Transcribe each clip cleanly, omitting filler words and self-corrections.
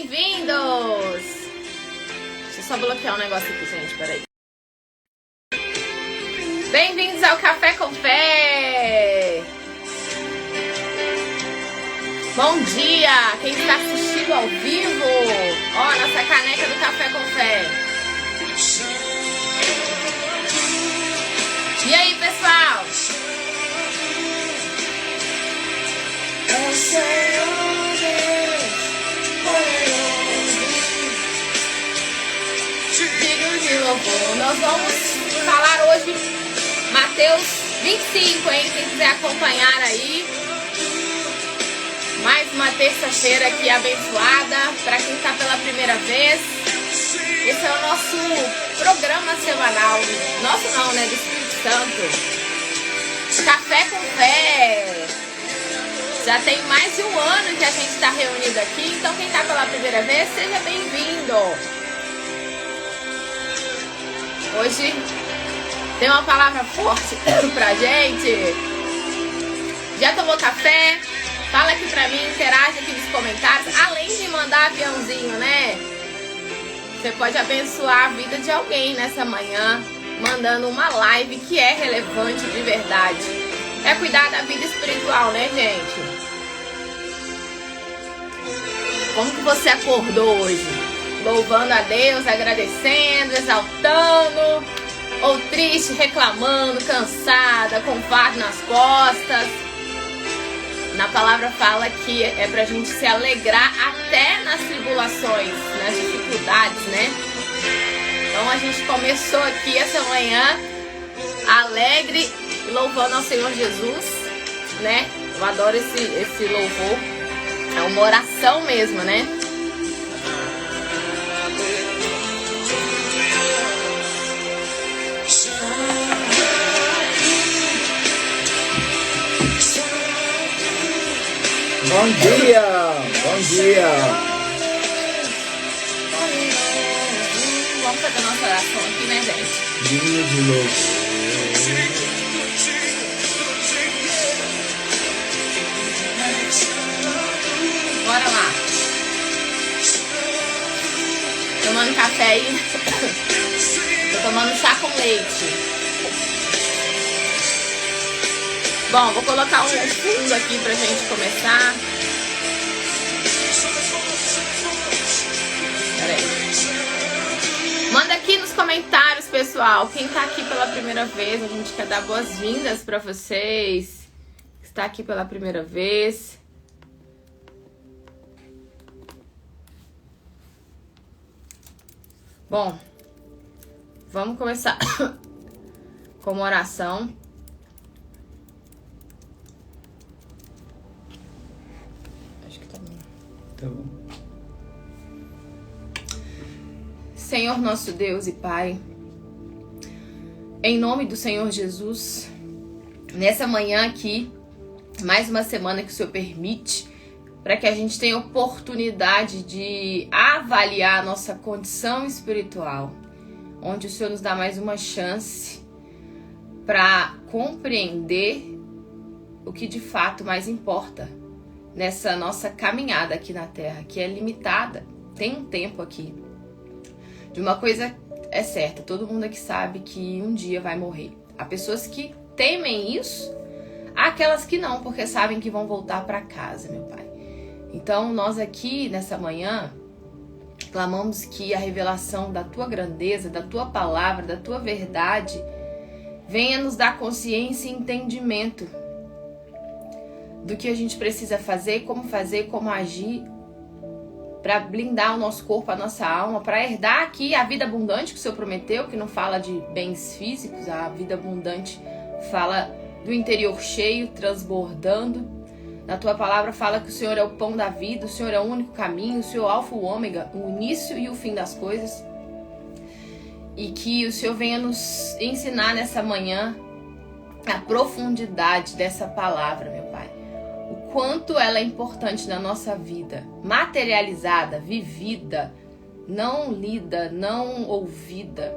bem-vindos! Deixa eu só bloquear um negócio aqui, gente, peraí. Bem-vindos ao Café com Fé! Bom dia! Quem está assistindo ao vivo? Ó, nossa caneca do Café com Fé. E aí, pessoal? Dignos de louvor. Nós vamos falar hoje Mateus 25, hein? Quem quiser acompanhar aí. Mais uma terça-feira aqui abençoada. Para quem está pela primeira vez, esse é o nosso programa semanal. Nosso não, né? Do Espírito Santo. Café com Fé. Já tem mais de um ano que a gente está reunido aqui. Então quem está pela primeira vez, seja bem-vindo. Hoje tem uma palavra forte pra gente. Já tomou café? Fala aqui pra mim, interage aqui nos comentários. Além de mandar aviãozinho, né? Você pode abençoar a vida de alguém nessa manhã, mandando uma live que é relevante de verdade. É cuidar da vida espiritual, né, gente? Como que você acordou hoje? Louvando a Deus, agradecendo, exaltando, ou triste, reclamando, cansada, com fardo nas costas? Na palavra fala que é pra gente se alegrar até nas tribulações, nas dificuldades, né? Então a gente começou aqui essa manhã alegre, louvando ao Senhor Jesus, né? Eu adoro esse louvor. É uma oração mesmo, né? Bom dia! Bom dia! Vamos fazer a nossa oração aqui, né, gente? Digno de louvor. Bora lá. Tomando café aí. Tô tomando chá com leite. Bom, vou colocar um fundo aqui pra gente começar. Pera aí. Manda aqui nos comentários, pessoal. Quem tá aqui pela primeira vez, a gente quer dar boas-vindas pra vocês. Está aqui pela primeira vez. Bom, vamos começar com uma oração. Acho que tá bom. Tá bom. Senhor nosso Deus e Pai, em nome do Senhor Jesus, nessa manhã aqui, mais uma semana que o Senhor permite, para que a gente tenha oportunidade de avaliar a nossa condição espiritual, onde o Senhor nos dá mais uma chance para compreender o que de fato mais importa nessa nossa caminhada aqui na Terra, que é limitada, tem um tempo aqui. De uma coisa é certa, todo mundo aqui sabe que um dia vai morrer. Há pessoas que temem isso, há aquelas que não, porque sabem que vão voltar para casa, meu Pai. Então, nós aqui, nessa manhã, clamamos que a revelação da Tua grandeza, da Tua palavra, da Tua verdade, venha nos dar consciência e entendimento do que a gente precisa fazer, como agir, para blindar o nosso corpo, a nossa alma, para herdar aqui a vida abundante que o Senhor prometeu, que não fala de bens físicos, a vida abundante fala do interior cheio, transbordando. Na Tua palavra fala que o Senhor é o pão da vida, o Senhor é o único caminho, o Senhor é o alfa e o ômega, o início e o fim das coisas. E que o Senhor venha nos ensinar nessa manhã a profundidade dessa palavra, meu Pai. O quanto ela é importante na nossa vida, materializada, vivida, não lida, não ouvida.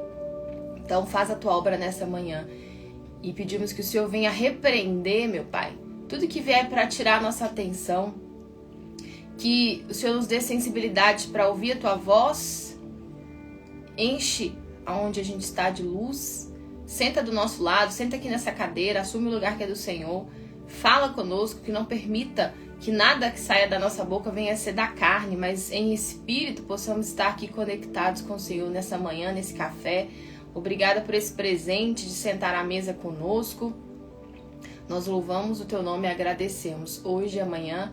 Então faz a Tua obra nessa manhã. E pedimos que o Senhor venha repreender, meu Pai, tudo que vier para tirar a nossa atenção, que o Senhor nos dê sensibilidade para ouvir a Tua voz, enche aonde a gente está de luz, senta do nosso lado, senta aqui nessa cadeira, assume o lugar que é do Senhor, fala conosco, que não permita que nada que saia da nossa boca venha a ser da carne, mas em espírito possamos estar aqui conectados com o Senhor nessa manhã, nesse café. Obrigada por esse presente de sentar à mesa conosco. Nós louvamos o Teu nome e agradecemos hoje, amanhã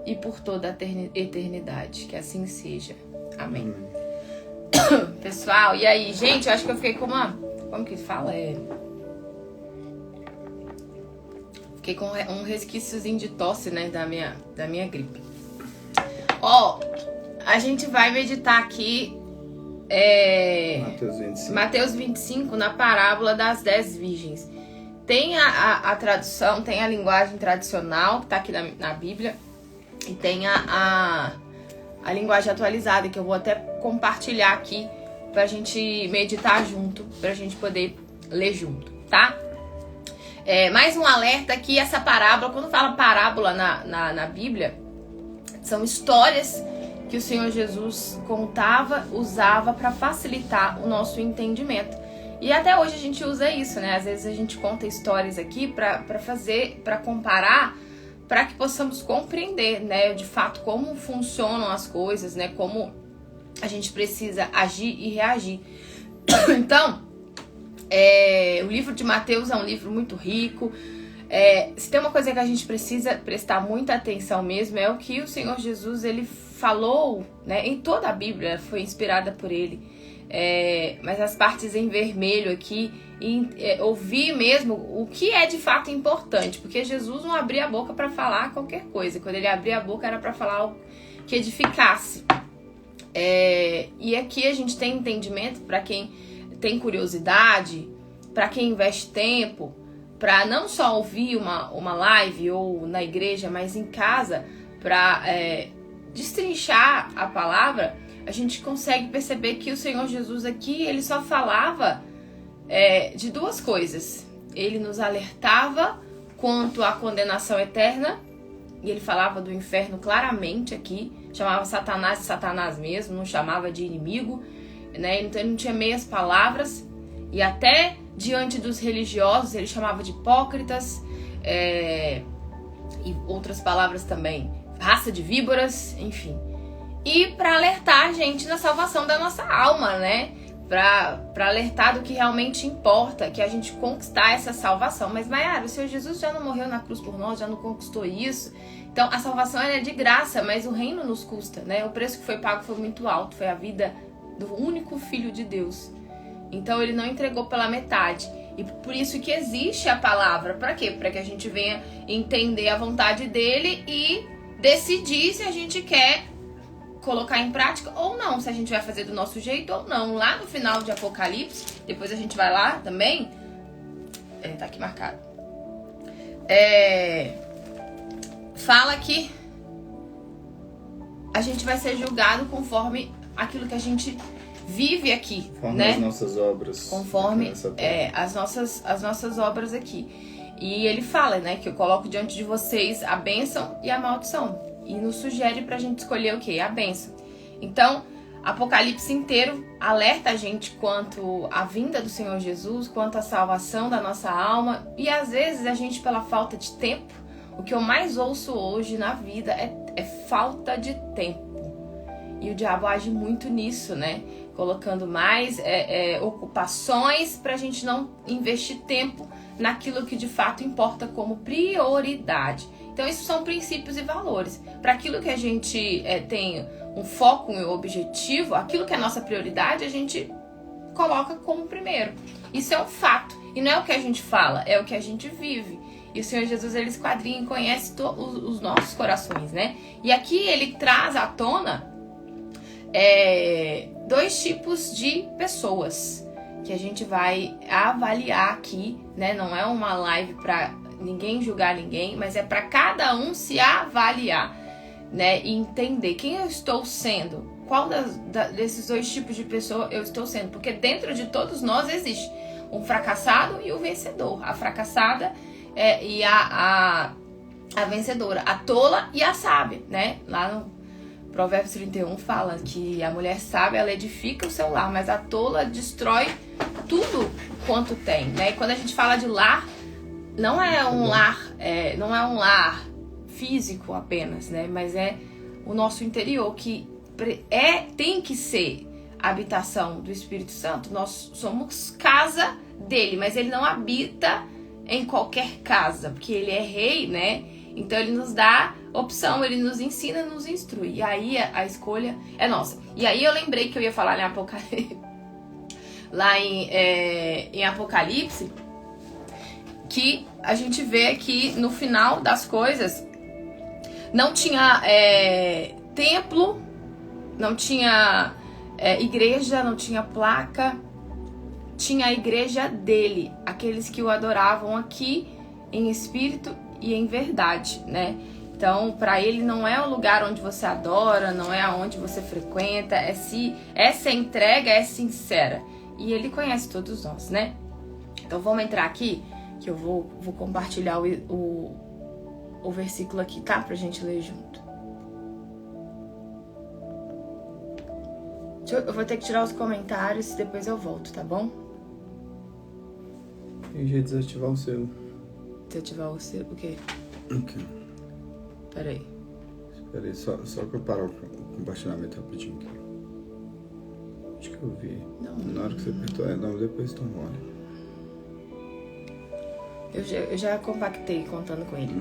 e por toda a eternidade. Que assim seja. Amém. Pessoal, e aí, gente, eu acho que eu fiquei com uma... Como que fala? Fiquei com um resquíciozinho de tosse, né, da minha gripe. Ó, a gente vai meditar aqui Mateus 25 na parábola das 10 virgens. Tem a tradução, tem a linguagem tradicional que tá aqui na Bíblia e tem a linguagem atualizada, que eu vou até compartilhar aqui pra gente meditar junto, pra gente poder ler junto, tá? Mais um alerta aqui, essa parábola, quando fala parábola na Bíblia, são histórias que o Senhor Jesus contava, usava para facilitar o nosso entendimento. E até hoje a gente usa isso, né? Às vezes a gente conta histórias aqui para comparar, para que possamos compreender, né, de fato como funcionam as coisas, né, como a gente precisa agir e reagir. Então, o livro de Mateus é um livro muito rico. Se tem uma coisa que a gente precisa prestar muita atenção mesmo, é o que o Senhor Jesus ele falou, né, em toda a Bíblia, foi inspirada por ele. Mas as partes em vermelho aqui, ouvir mesmo o que é de fato importante, porque Jesus não abria a boca para falar qualquer coisa. Quando ele abria a boca era para falar algo que edificasse. E aqui a gente tem entendimento para quem tem curiosidade, para quem investe tempo, para não só ouvir uma live ou na igreja, mas em casa, para destrinchar a palavra. A gente consegue perceber que o Senhor Jesus aqui, ele só falava de duas coisas. Ele nos alertava quanto à condenação eterna, e ele falava do inferno claramente aqui, chamava Satanás de Satanás mesmo, não chamava de inimigo, né? Então ele não tinha meias palavras, e até diante dos religiosos ele chamava de hipócritas, e outras palavras também, raça de víboras, enfim. E para alertar a gente na salvação da nossa alma, né? Para alertar do que realmente importa, que a gente conquistar essa salvação. Mas, Maiara, o Senhor Jesus já não morreu na cruz por nós, já não conquistou isso. Então, a salvação é de graça, mas o reino nos custa, né? O preço que foi pago foi muito alto, foi a vida do único Filho de Deus. Então, ele não entregou pela metade. E por isso que existe a palavra. Para quê? Para que a gente venha entender a vontade dele e decidir se a gente quer colocar em prática ou não, se a gente vai fazer do nosso jeito ou não. Lá no final de Apocalipse, depois a gente vai lá também, tá aqui marcado, fala que a gente vai ser julgado conforme aquilo que a gente vive aqui, conforme, né? As nossas obras. Conforme as nossas obras aqui. E ele fala, né, que eu coloco diante de vocês a bênção e a maldição. E nos sugere pra gente escolher o quê? A bênção. Então, Apocalipse inteiro alerta a gente quanto à vinda do Senhor Jesus, quanto à salvação da nossa alma. E às vezes a gente, pela falta de tempo, o que eu mais ouço hoje na vida é falta de tempo. E o diabo age muito nisso, né? Colocando mais ocupações pra gente não investir tempo naquilo que de fato importa como prioridade. Então, isso são princípios e valores. Para aquilo que a gente tem um foco, um objetivo, aquilo que é a nossa prioridade, a gente coloca como primeiro. Isso é um fato. E não é o que a gente fala, é o que a gente vive. E o Senhor Jesus, ele esquadrinha e conhece os nossos corações, né? E aqui ele traz à tona dois tipos de pessoas que a gente vai avaliar aqui, né? Não é uma live para ninguém julgar ninguém, mas é para cada um se avaliar, né, e entender quem eu estou sendo, qual desses dois tipos de pessoa eu estou sendo, porque dentro de todos nós existe um fracassado e o vencedor, a fracassada e a vencedora, a tola e a sábia, né, lá Provérbios 31 fala que a mulher sábia, ela edifica o seu lar, mas a tola destrói tudo quanto tem, né? E quando a gente fala de lar, não é um lar físico apenas, né? Mas é o nosso interior, que tem que ser a habitação do Espírito Santo. Nós somos casa dele, mas ele não habita em qualquer casa, porque ele é rei, né? Então ele nos dá opção, ele nos ensina, nos instrui. E aí a escolha é nossa. E aí eu lembrei que eu ia falar em Apocalipse, lá em Apocalipse, que a gente vê que no final das coisas não tinha templo, não tinha igreja, não tinha placa, tinha a igreja dele, aqueles que o adoravam aqui em espírito e em verdade, né? Então, para ele não é o lugar onde você adora, não é aonde você frequenta, essa entrega é sincera. E ele conhece todos nós, né? Então vamos entrar aqui, que eu vou compartilhar o versículo aqui, tá? Pra gente ler junto. Eu vou ter que tirar os comentários e depois eu volto, tá bom? Tem jeito de desativar o seu. Desativar o seu... O quê? Ok. Peraí. Espera aí, só que eu paro o compartilhamento rapidinho aqui. Acho que eu vi. Não. Na hora que você apertou, não, depois tu olha. Eu já compactei contando com ele.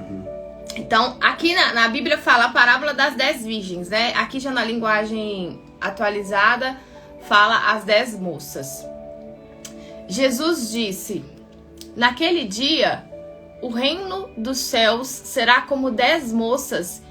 Então, aqui na Bíblia fala a parábola das 10 virgens, né? Aqui já na linguagem atualizada fala as 10 moças. Jesus disse: naquele dia, o reino dos céus será como 10 moças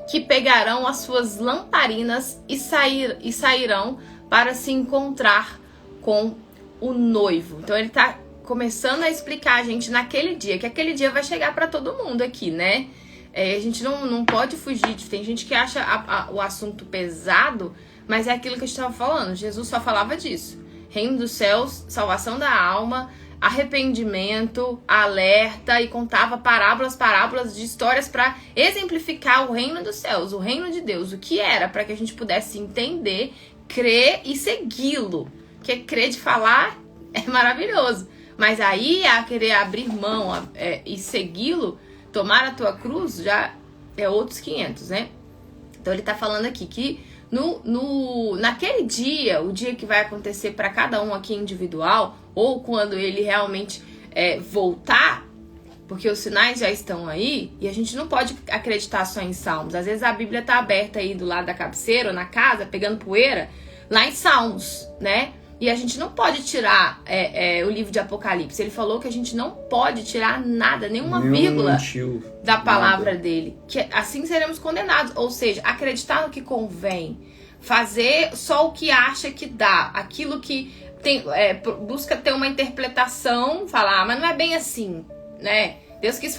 que pegarão as suas lamparinas e sairão para se encontrar com o noivo. Então ele está começando a explicar a gente naquele dia, que aquele dia vai chegar para todo mundo aqui, né? A gente não pode fugir. Tem gente que acha o assunto pesado, mas é aquilo que a gente estava falando. Jesus só falava disso. Reino dos céus, salvação da alma, arrependimento, alerta, e contava parábolas de histórias para exemplificar o reino dos céus, o reino de Deus, o que era, para que a gente pudesse entender, crer e segui-lo. Porque crer de falar é maravilhoso, mas aí a querer abrir mão e segui-lo, tomar a tua cruz, já é outros 500, né? Então ele tá falando aqui que naquele dia, o dia que vai acontecer para cada um aqui individual, ou quando ele realmente voltar, porque os sinais já estão aí, e a gente não pode acreditar só em Salmos. Às vezes a Bíblia tá aberta aí do lado da cabeceira ou na casa, pegando poeira, lá em Salmos, né? E a gente não pode tirar o livro de Apocalipse. Ele falou que a gente não pode tirar nada, nenhuma vírgula da palavra dele. Que assim seremos condenados. Ou seja, acreditar no que convém. Fazer só o que acha que dá. Aquilo que busca ter uma interpretação. Falar, mas não é bem assim, né? Deus quis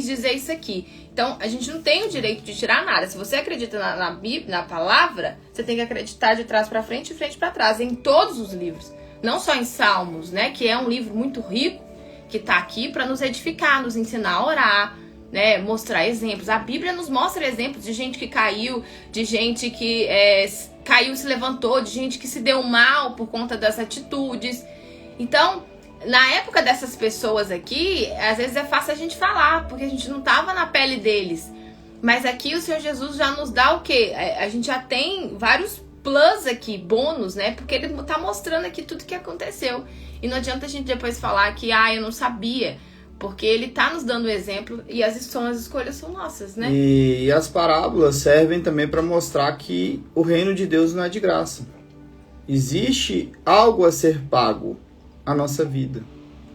dizer isso aqui. Então, a gente não tem o direito de tirar nada. Se você acredita na Bíblia, na palavra, você tem que acreditar de trás para frente e frente para trás, em todos os livros. Não só em Salmos, né? Que é um livro muito rico, que está aqui para nos edificar, nos ensinar a orar, né? Mostrar exemplos. A Bíblia nos mostra exemplos de gente que caiu, de gente que caiu e se levantou, de gente que se deu mal por conta das atitudes. Então, na época dessas pessoas aqui, às vezes é fácil a gente falar, porque a gente não estava na pele deles. Mas aqui o Senhor Jesus já nos dá o quê? A gente já tem vários plus aqui, bônus, né? Porque ele tá mostrando aqui tudo que aconteceu. E não adianta a gente depois falar que, eu não sabia. Porque ele tá nos dando exemplo e as escolhas são nossas, né? E as parábolas servem também para mostrar que o reino de Deus não é de graça. Existe algo a ser pago. A nossa vida,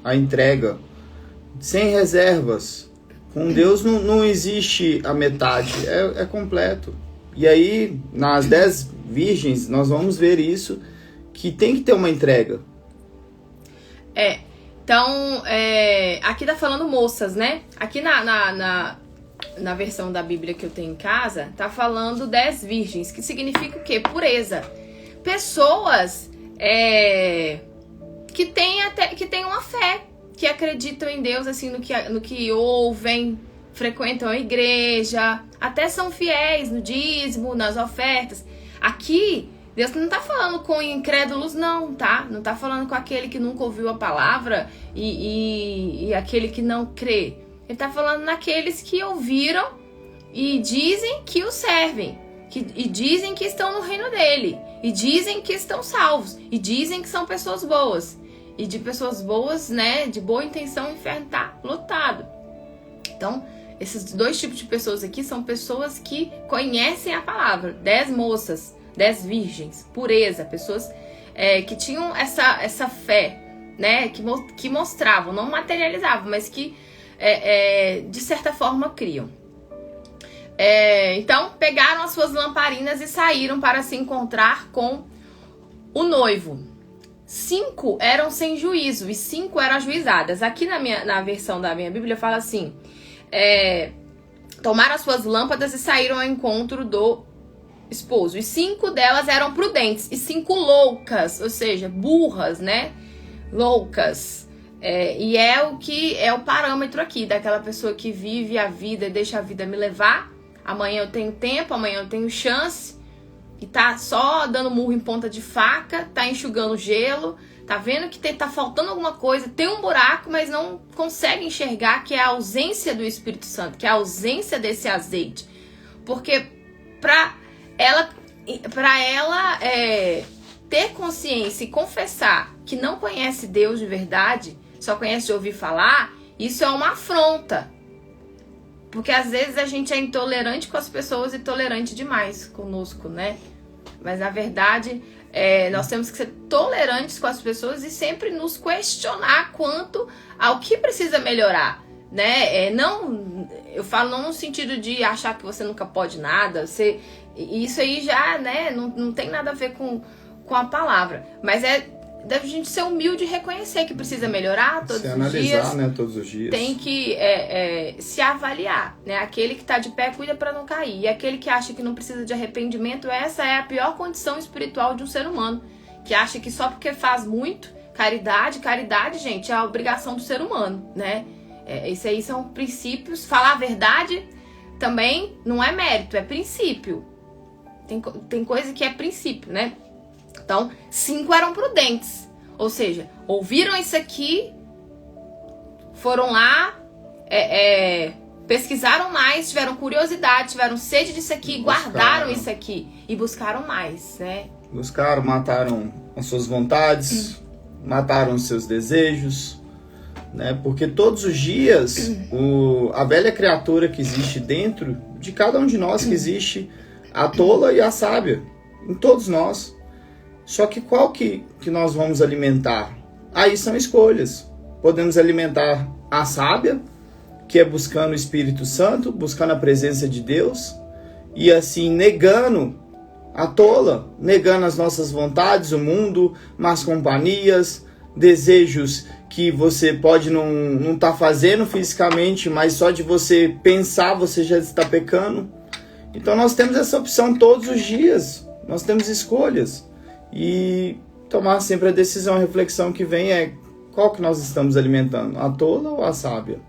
a entrega, sem reservas. Com Deus não existe a metade, é completo. E aí, nas 10 virgens, nós vamos ver isso, que tem que ter uma entrega. Então, aqui tá falando moças, né? Aqui na versão da Bíblia que eu tenho em casa, tá falando 10 virgens, que significa o quê? Pureza. Pessoas que tem uma fé, que acreditam em Deus, assim, no que ouvem, frequentam a igreja, até são fiéis no dízimo, nas ofertas. Aqui, Deus não tá falando com incrédulos não, tá? Não tá falando com aquele que nunca ouviu a palavra e aquele que não crê. Ele tá falando naqueles que ouviram e dizem que o servem, e dizem que estão no reino dele, e dizem que estão salvos, e dizem que são pessoas boas. E de pessoas boas, né, de boa intenção, o inferno tá lotado. Então, esses dois tipos de pessoas aqui são pessoas que conhecem a palavra. 10 moças, 10 virgens, pureza, pessoas que tinham essa fé, né, que mostravam, não materializavam, mas que de certa forma criam. Então, pegaram as suas lamparinas e saíram para se encontrar com o noivo. 5 eram sem juízo e 5 eram ajuizadas. Aqui na versão da minha Bíblia fala assim: tomaram as suas lâmpadas e saíram ao encontro do esposo. E 5 delas eram prudentes e 5 loucas, ou seja, burras, né? Loucas. E o que é o parâmetro aqui daquela pessoa que vive a vida e deixa a vida me levar. Amanhã eu tenho tempo, amanhã eu tenho chance. E tá só dando murro em ponta de faca, tá enxugando gelo, tá vendo que tá faltando alguma coisa, tem um buraco, mas não consegue enxergar que é a ausência do Espírito Santo, que é a ausência desse azeite. Porque pra ela ter consciência e confessar que não conhece Deus de verdade, só conhece de ouvir falar, isso é uma afronta. Porque às vezes a gente é intolerante com as pessoas e tolerante demais conosco, né? Mas na verdade, nós temos que ser tolerantes com as pessoas e sempre nos questionar quanto ao que precisa melhorar, né? Eu falo não no sentido de achar que você nunca pode nada, isso aí já, né, não tem nada a ver com a palavra, mas da gente ser humilde e reconhecer que precisa melhorar todos os dias. Né, todos os dias. Tem que se avaliar, né? Aquele que está de pé cuida para não cair. E aquele que acha que não precisa de arrependimento, essa é a pior condição espiritual de um ser humano. Que acha que só porque faz muito, caridade, gente, é a obrigação do ser humano, né? Isso aí são princípios. Falar a verdade também não é mérito, é princípio. Tem coisa que é princípio, né? Então, 5 eram prudentes. Ou seja, ouviram isso aqui, foram lá, pesquisaram mais, tiveram curiosidade, tiveram sede disso aqui, guardaram isso aqui e buscaram mais, né? Buscaram, mataram as suas vontades, mataram os seus desejos, né? Porque todos os dias, a velha criatura que existe dentro de cada um de nós, que existe a tola e a sábia, em todos nós. Só que qual que nós vamos alimentar? Aí são escolhas. Podemos alimentar a sábia, que é buscando o Espírito Santo, buscando a presença de Deus, e assim negando a tola, negando as nossas vontades, o mundo, más companhias, desejos que você pode não estar fazendo fisicamente, mas só de você pensar você já está pecando. Então nós temos essa opção todos os dias, nós temos escolhas. E tomar sempre a decisão, a reflexão que vem qual que nós estamos alimentando, a tola ou a sábia?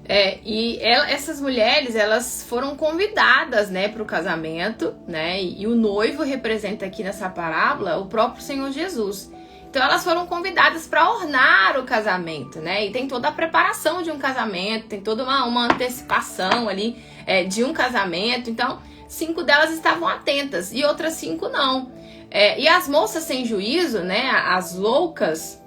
Essas mulheres, elas foram convidadas, né, para o casamento, né, e o noivo representa aqui nessa parábola o próprio Senhor Jesus. Então elas foram convidadas para ornar o casamento, né, e tem toda a preparação de um casamento, tem toda uma antecipação ali de um casamento. Então 5 delas estavam atentas e outras 5 não. E as moças sem juízo, né, as loucas,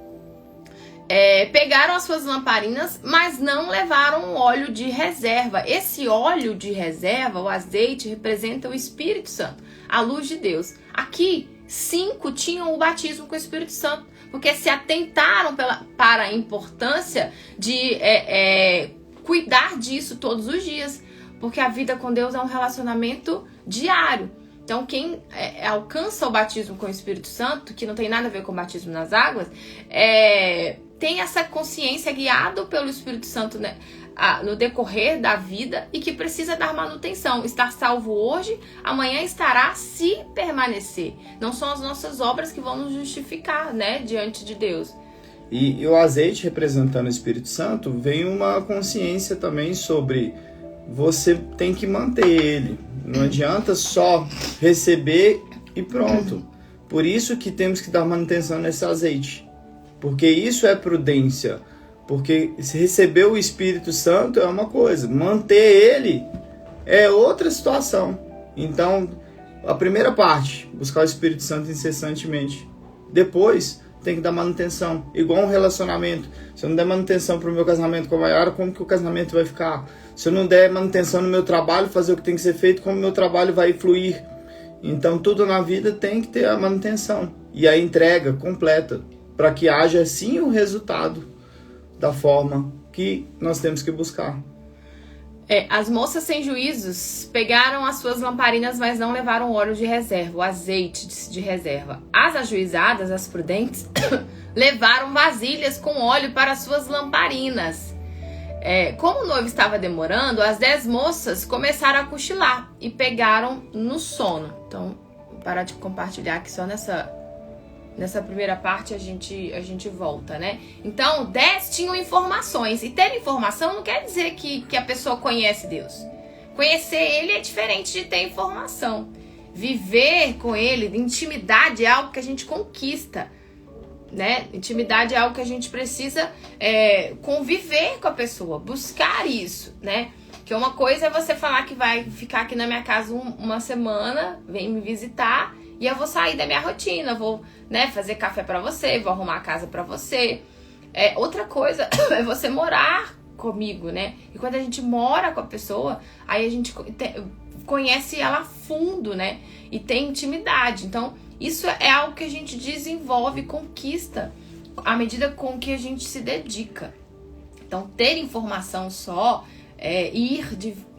pegaram as suas lamparinas, mas não levaram óleo de reserva. Esse óleo de reserva, o azeite, representa o Espírito Santo, a luz de Deus. Aqui, 5 tinham o batismo com o Espírito Santo, porque se atentaram para a importância de cuidar disso todos os dias, porque a vida com Deus é um relacionamento diário. Então, quem alcança o batismo com o Espírito Santo, que não tem nada a ver com o batismo nas águas, tem essa consciência guiada pelo Espírito Santo, né, no decorrer da vida, e que precisa dar manutenção. Estar salvo hoje, amanhã estará se permanecer. Não são as nossas obras que vão nos justificar, né, diante de Deus. E o azeite representando o Espírito Santo, vem uma consciência também sobre você tem que manter ele. Não adianta só receber e pronto. Por isso que temos que dar manutenção nesse azeite. Porque isso é prudência. Porque se receber o Espírito Santo é uma coisa, manter ele é outra situação. Então, a primeira parte, buscar o Espírito Santo incessantemente. Depois, tem que dar manutenção. Igual um relacionamento. Se eu não der manutenção para o meu casamento com a Mayara, como que o casamento vai ficar? Se eu não der manutenção no meu trabalho, fazer o que tem que ser feito, como o meu trabalho vai fluir? Então, tudo na vida tem que ter a manutenção. E a entrega completa, para que haja, sim, o resultado da forma que nós temos que buscar. As moças sem juízos pegaram as suas lamparinas, mas não levaram óleo de reserva, o azeite de reserva. As ajuizadas, as prudentes, levaram vasilhas com óleo para as suas lamparinas. Como o noivo estava demorando, as 10 moças começaram a cochilar e pegaram no sono. Então, vou parar de compartilhar aqui só nessa primeira parte a gente volta, né? Então, 10 tinham informações. E ter informação não quer dizer que a pessoa conhece Deus. Conhecer Ele é diferente de ter informação. Viver com Ele, intimidade é algo que a gente conquista, né? Intimidade é algo que a gente precisa conviver com a pessoa, buscar isso, né? Que uma coisa é você falar que vai ficar aqui na minha casa uma semana, vem me visitar, e eu vou sair da minha rotina, vou, né, fazer café pra você, vou arrumar a casa pra você. Outra coisa é você morar comigo, né? E quando a gente mora com a pessoa, aí a gente conhece ela a fundo, né? E tem intimidade. Então, isso é algo que a gente desenvolve, conquista, à medida com que a gente se dedica. Então, ter informação só, ir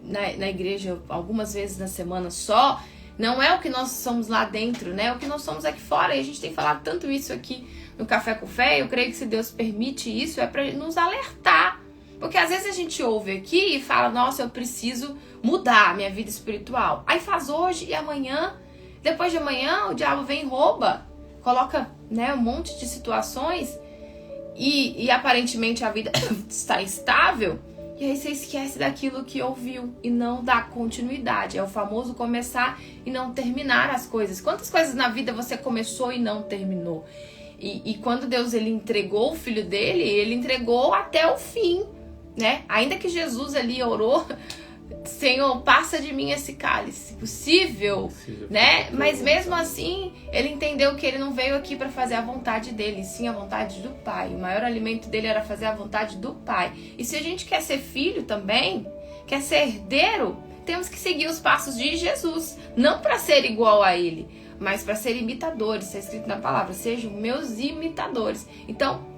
na igreja algumas vezes na semana só, não é o que nós somos lá dentro, né? É o que nós somos aqui fora. E a gente tem falado tanto isso aqui no Café com Fé. Eu creio que se Deus permite isso, é para nos alertar. Porque às vezes a gente ouve aqui e fala, nossa, eu preciso mudar a minha vida espiritual. Aí faz hoje e amanhã, depois de amanhã, o diabo vem e rouba. Coloca, né, um monte de situações e aparentemente a vida está estável. E aí você esquece daquilo que ouviu e não dá continuidade. É o famoso começar e não terminar as coisas. Quantas coisas na vida você começou e não terminou? E quando Deus ele entregou o filho dele, ele entregou até o fim, né? Ainda que Jesus ali orou, Senhor, passa de mim esse cálice, possível, né? Mas mesmo assim, ele entendeu que ele não veio aqui para fazer a vontade dele, sim a vontade do Pai. O maior alimento dele era fazer a vontade do Pai. E se a gente quer ser filho também, quer ser herdeiro, temos que seguir os passos de Jesus, não para ser igual a ele, mas para ser imitadores. Está escrito na palavra, sejam meus imitadores. Então,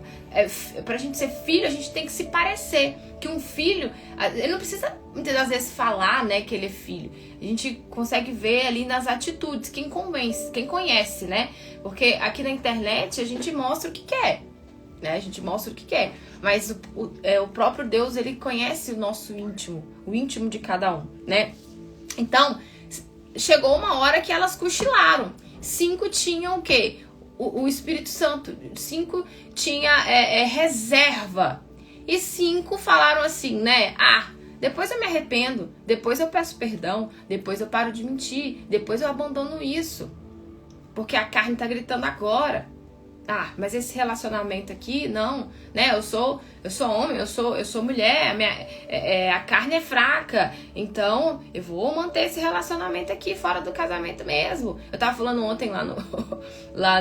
pra gente ser filho, a gente tem que se parecer. Que um filho, ele não precisa muitas das vezes falar, né, que ele é filho. A gente consegue ver ali nas atitudes, quem conhece, né? Porque aqui na internet a gente mostra o que quer, né? A gente mostra o que quer. Mas o próprio Deus, ele conhece o nosso íntimo, o íntimo de cada um, né? Então, chegou uma hora que elas cochilaram. 5 tinham o quê? O Espírito Santo. 5 tinha reserva. E 5 falaram assim, né? Depois eu me arrependo, depois eu peço perdão, depois eu paro de mentir, depois eu abandono isso. Porque a carne tá gritando agora. Mas esse relacionamento aqui, não, né? Eu sou homem, eu sou mulher, a carne é fraca, então eu vou manter esse relacionamento aqui fora do casamento mesmo. Eu tava falando ontem lá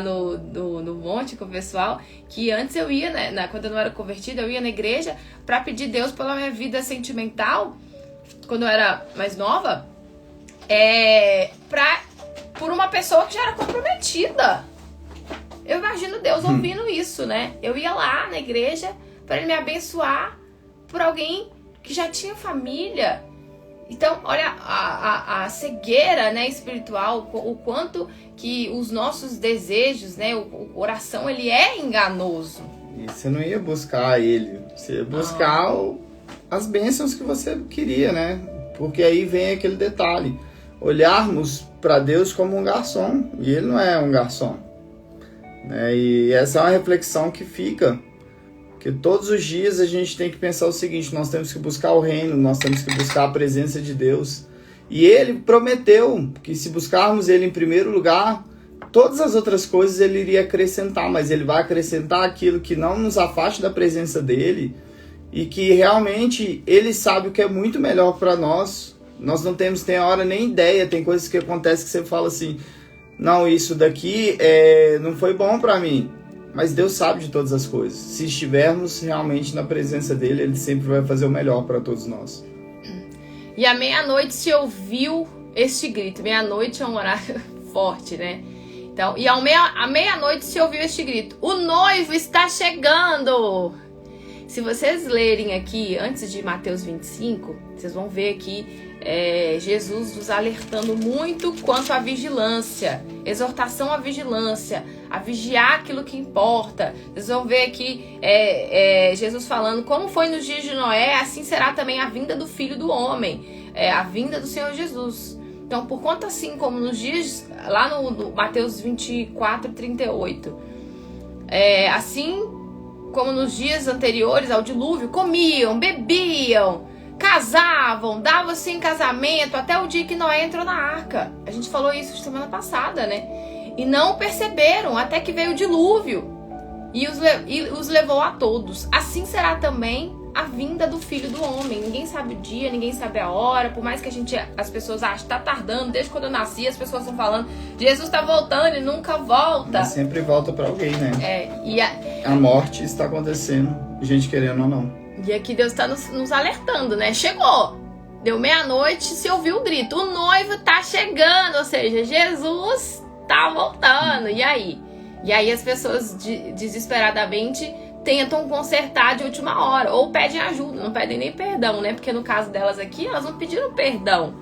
no monte com o pessoal, que antes eu ia, né, quando eu não era convertida, eu ia na igreja pra pedir Deus pela minha vida sentimental, quando eu era mais nova, por uma pessoa que já era comprometida. Eu imagino Deus ouvindo isso, né? Eu ia lá na igreja para ele me abençoar por alguém que já tinha família. Então, olha a cegueira, né, espiritual, o quanto que os nossos desejos, né, o oração, ele é enganoso. E você não ia buscar ele, você ia buscar as bênçãos que você queria, né? Porque aí vem aquele detalhe, olharmos para Deus como um garçom, e ele não é um garçom. E essa é uma reflexão que fica Porque todos os dias a gente tem que pensar o seguinte: nós temos que buscar o reino, nós temos que buscar a presença de Deus. E ele prometeu que se buscarmos ele em primeiro lugar, todas as outras coisas ele iria acrescentar, mas ele vai acrescentar aquilo que não nos afaste da presença dele e que realmente ele sabe o que é muito melhor para nós. Nós não temos, tem hora, nem ideia, tem coisas que acontecem que você fala assim: não, isso daqui não foi bom para mim. Mas Deus sabe de todas as coisas. Se estivermos realmente na presença dele, ele sempre vai fazer o melhor para todos nós. E à meia-noite se ouviu este grito. Meia-noite é um horário forte, né? Então, e à meia-noite se ouviu este grito: o noivo está chegando! Se vocês lerem aqui, antes de Mateus 25, vocês vão ver aqui Jesus nos alertando muito quanto à vigilância, exortação à vigilância, a vigiar aquilo que importa. Vocês vão ver aqui Jesus falando: como foi nos dias de Noé, assim será também a vinda do Filho do Homem, a vinda do Senhor Jesus. Então, por conta assim como nos dias, lá no Mateus 24, 38, assim como nos dias anteriores ao dilúvio, comiam, bebiam, casavam, davam-se em casamento até o dia que Noé entrou na arca. A gente falou isso semana passada, né? E não perceberam até que veio o dilúvio e os levou a todos. Assim será também a vinda do Filho do Homem. Ninguém sabe o dia, ninguém sabe a hora. Por mais que as pessoas achem que tá tardando. Desde quando eu nasci, as pessoas estão falando: Jesus tá voltando e nunca volta. Mas sempre volta para alguém, né? A morte está acontecendo, gente querendo ou não. E aqui Deus está nos alertando, né? Chegou! Deu meia-noite, se ouviu o grito: o noivo tá chegando, ou seja, Jesus tá voltando. E aí? E aí as pessoas desesperadamente tentam consertar de última hora, ou pedem ajuda, não pedem nem perdão, né? Porque no caso delas aqui, elas não pediram perdão.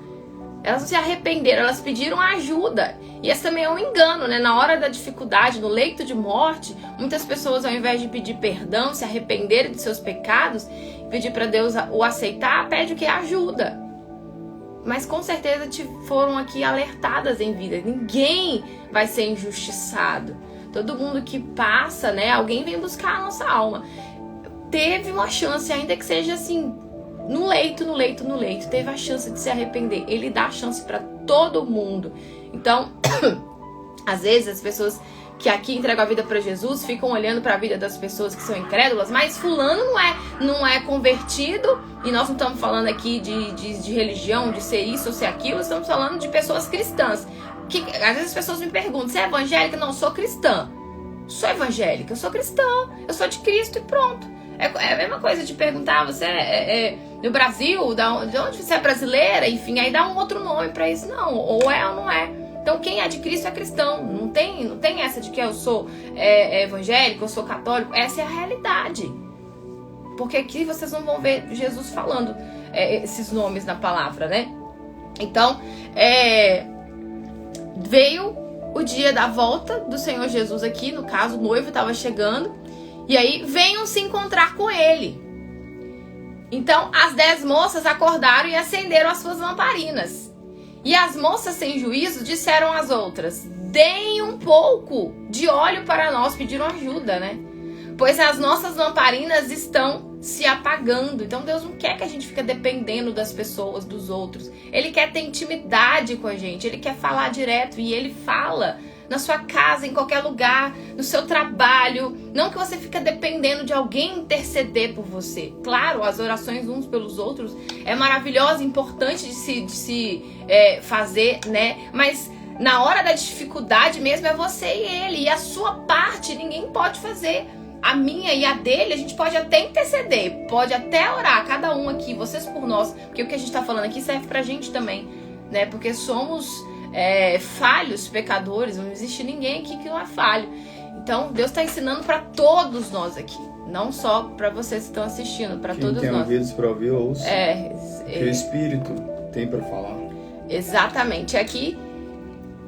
Elas não se arrependeram, elas pediram ajuda. E esse também é um engano, né? Na hora da dificuldade, no leito de morte, muitas pessoas, ao invés de pedir perdão, se arrependerem de seus pecados, pedir para Deus o aceitar, pede o que? Ajuda. Mas com certeza foram aqui alertadas em vida. Ninguém vai ser injustiçado. Todo mundo que passa, né? Alguém vem buscar a nossa alma. Teve uma chance, ainda que seja assim, no leito, teve a chance de se arrepender. Ele dá a chance para todo mundo. Então, às vezes as pessoas que aqui entregam a vida para Jesus ficam olhando para a vida das pessoas que são incrédulas, mas fulano não é convertido, e nós não estamos falando aqui de religião, de ser isso ou ser aquilo, estamos falando de pessoas cristãs. Que, às vezes as pessoas me perguntam: você é evangélica? Não, sou cristã. Sou evangélica, eu sou cristã, eu sou de Cristo e pronto. É a mesma coisa de perguntar: você é do Brasil? De onde você é brasileira? Enfim, aí dá um outro nome pra isso. Não, ou é ou não é. Então quem é de Cristo é cristão. Não tem essa de que eu sou evangélico, eu sou católico. Essa é a realidade. Porque aqui vocês não vão ver Jesus falando esses nomes na palavra, né? Então, veio o dia da volta do Senhor Jesus aqui, no caso, o noivo estava chegando, e aí venham se encontrar com ele. Então, as 10 moças acordaram e acenderam as suas lamparinas. E as moças sem juízo disseram às outras: deem um pouco de óleo para nós, pediram ajuda, né? Pois as nossas lamparinas estão se apagando. Então Deus não quer que a gente fique dependendo das pessoas, dos outros. Ele quer ter intimidade com a gente, ele quer falar direto, e ele fala na sua casa, em qualquer lugar, no seu trabalho. Não que você fique dependendo de alguém interceder por você. Claro, as orações uns pelos outros é maravilhosa, importante de se fazer, né? Mas na hora da dificuldade mesmo é você e ele, e a sua parte ninguém pode fazer. A minha e a dele, a gente pode até interceder, pode até orar, cada um aqui, vocês por nós, porque o que a gente tá falando aqui serve pra gente também, né? Porque somos falhos, pecadores, não existe ninguém aqui que não é falho. Então, Deus tá ensinando pra todos nós aqui, não só pra vocês que estão assistindo, pra todos nós. Quem tem ouvidos pra ouvir, ouça. Que o Espírito tem pra falar. Exatamente, aqui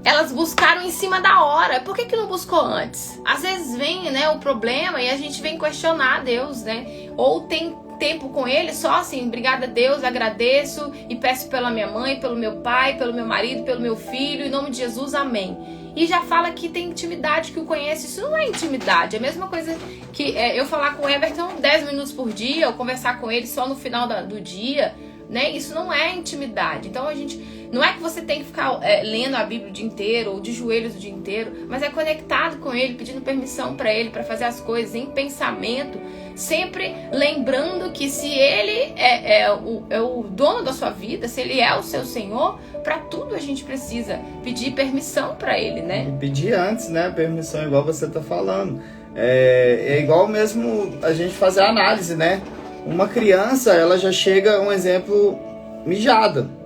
elas buscaram em cima da hora. Por que não buscou antes? Às vezes vem, né, o problema e a gente vem questionar a Deus, né? Ou tem tempo com ele só assim: obrigada a Deus, agradeço e peço pela minha mãe, pelo meu pai, pelo meu marido, pelo meu filho, em nome de Jesus, amém. e já fala que tem intimidade, que o conhece. Isso não é intimidade. É a mesma coisa que eu falar com o Everton 10 minutos por dia, ou conversar com ele só no final do dia, né? Isso não é intimidade. Então a gente... Não é que você tem que ficar lendo a Bíblia o dia inteiro, ou de joelhos o dia inteiro, mas é conectado com ele, pedindo permissão para ele, para fazer as coisas em pensamento, sempre lembrando que se ele é o dono da sua vida, se ele é o seu Senhor, para tudo a gente precisa pedir permissão para ele, né? E pedir antes, né? Permissão, igual você tá falando. É igual mesmo a gente fazer a análise, né? Uma criança, ela já chega, um exemplo, mijada.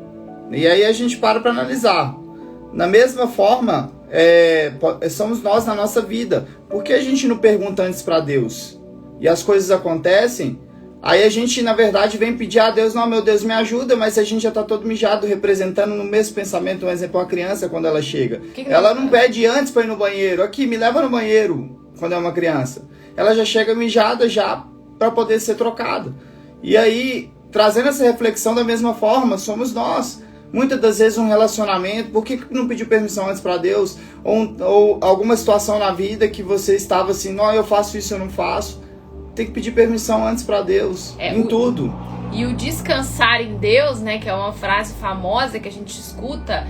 E aí a gente para analisar. Na mesma forma, somos nós na nossa vida. Por que a gente não pergunta antes para Deus? E as coisas acontecem, aí a gente, na verdade, vem pedir a Deus, não, meu Deus, me ajuda, mas a gente já tá todo mijado, representando no mesmo pensamento, um exemplo, uma criança, quando ela chega. Ela não pede antes para ir no banheiro. Aqui, me leva no banheiro, quando é uma criança. Ela já chega mijada já para poder ser trocada. E aí, trazendo essa reflexão da mesma forma, somos nós. Muitas das vezes um relacionamento, por que não pediu permissão antes para Deus? Ou alguma situação na vida que você estava assim, não, eu faço isso, eu não faço. Tem que pedir permissão antes para Deus, em tudo. E o descansar em Deus, né, que é uma frase famosa que a gente escuta,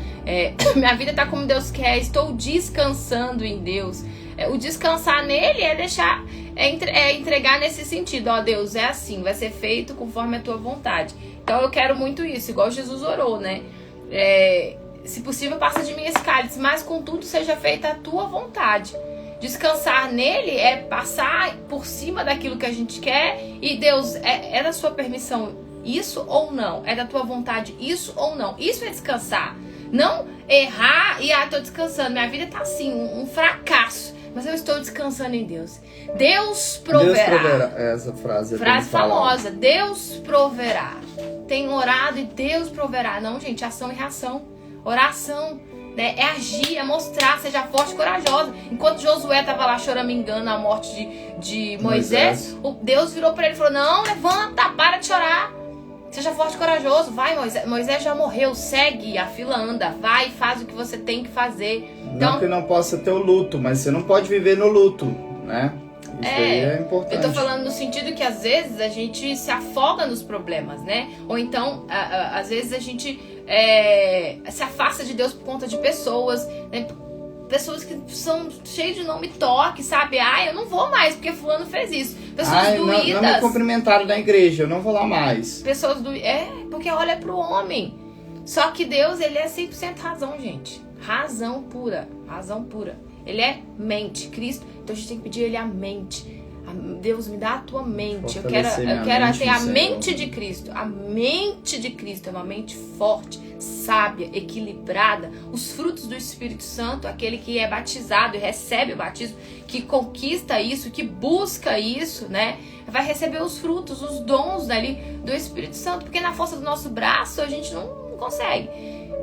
minha vida tá como Deus quer, estou descansando em Deus. O descansar nele é deixar, entregar nesse sentido, ó, Deus, é assim, vai ser feito conforme a tua vontade. Então eu quero muito isso, igual Jesus orou, né? Se possível, passa de mim esse cálice, mas contudo seja feita a tua vontade. Descansar nele é passar por cima daquilo que a gente quer e Deus, é da sua permissão isso ou não? É da tua vontade isso ou não? Isso é descansar. Não errar e, tô descansando, minha vida tá assim, um fracasso. Mas eu estou descansando em Deus. Deus proverá. Deus proverá. Essa frase famosa. Deus proverá. Tem orado e Deus proverá. Não, gente, ação e reação. Oração, né? É agir, é mostrar, seja forte e corajosa. Enquanto Josué estava lá choramingando a morte de Moisés, Deus virou para ele e falou, não, levanta, para de chorar. Seja forte e corajoso. Vai, Moisés já morreu, segue, a fila anda. Vai, faz o que você tem que fazer. Então, não que não possa ter o luto, mas você não pode viver no luto, né? Isso aí é importante. Eu tô falando no sentido que às vezes a gente se afoga nos problemas, né? Ou então, às vezes a gente se afasta de Deus por conta de pessoas, né? Pessoas que são cheias de nome toque, sabe? Eu não vou mais porque fulano fez isso. Pessoas doídas. Não me cumprimentaram na igreja, eu não vou lá mais. Pessoas doídas. Porque olha pro homem. Só que Deus, ele é 100% razão, gente. Razão pura. Razão pura. Ele é mente. Cristo. Então a gente tem que pedir ele a mente. Deus, me dá a tua mente. Eu quero ter a mente de Cristo. A mente de Cristo é uma mente forte, sábia, equilibrada. Os frutos do Espírito Santo, aquele que é batizado e recebe o batismo, que conquista isso, que busca isso, né? Vai receber os frutos, os dons ali do Espírito Santo. Porque na força do nosso braço a gente não consegue,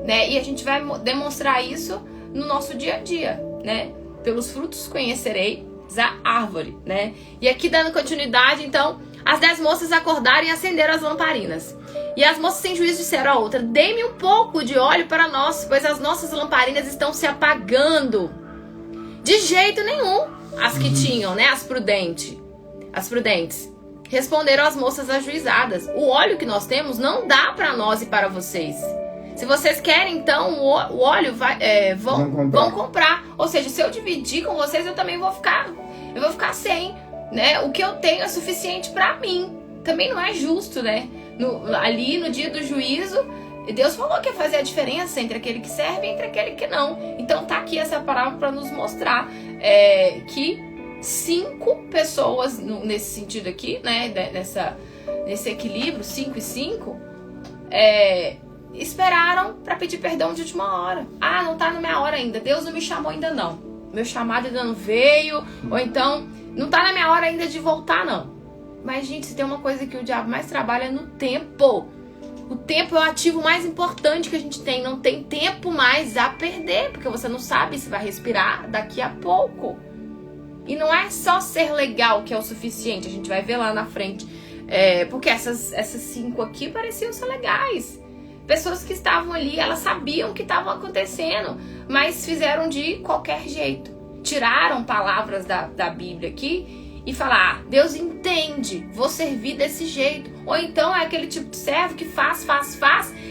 né? E a gente vai demonstrar isso no nosso dia a dia, né? Pelos frutos conhecerei a árvore, né? E aqui dando continuidade, então, as 10 moças acordaram e acenderam as lamparinas. E as moças sem juízo disseram a outra, dê-me um pouco de óleo para nós, pois as nossas lamparinas estão se apagando. De jeito nenhum, as que tinham, né? As prudentes. Responderam as moças ajuizadas, o óleo que nós temos não dá para nós e para vocês. Se vocês querem, então, o óleo vão comprar. Ou seja, se eu dividir com vocês, eu também vou ficar sem, né? O que eu tenho é suficiente para mim. Também não é justo, né? Ali no dia do juízo, Deus falou que ia fazer a diferença entre aquele que serve e entre aquele que não. Então tá aqui essa palavra para nos mostrar que 5 pessoas, nesse sentido aqui, né? Nesse equilíbrio, 5 e 5, esperaram para pedir perdão de última hora. Não tá na minha hora ainda. Deus não me chamou ainda não. Meu chamado ainda não veio. Ou então, não tá na minha hora ainda de voltar não. Mas, gente, se tem uma coisa que o diabo mais trabalha é no tempo. O tempo é o ativo mais importante que a gente tem. Não tem tempo mais a perder. Porque você não sabe se vai respirar daqui a pouco. E não é só ser legal que é o suficiente. A gente vai ver lá na frente. Porque essas 5 aqui pareciam ser legais. pessoas que estavam ali, elas sabiam o que estava acontecendo, mas fizeram de qualquer jeito. Tiraram palavras da Bíblia aqui e falar, Deus entende, vou servir desse jeito. Ou então é aquele tipo de servo que faz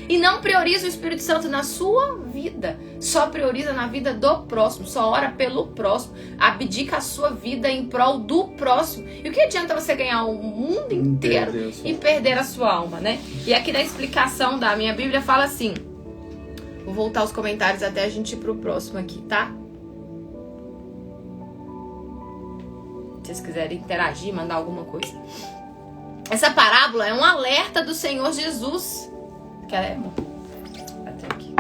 e não prioriza o Espírito Santo na sua vida. Só prioriza na vida do próximo, só ora pelo próximo, abdica a sua vida em prol do próximo. E o que adianta você ganhar o mundo inteiro e perder a sua alma, né? E aqui na explicação da minha Bíblia fala assim, vou voltar aos comentários até a gente ir pro próximo aqui, tá? Se vocês quiserem interagir, mandar alguma coisa. Essa parábola é um alerta do Senhor Jesus. Quer até aqui.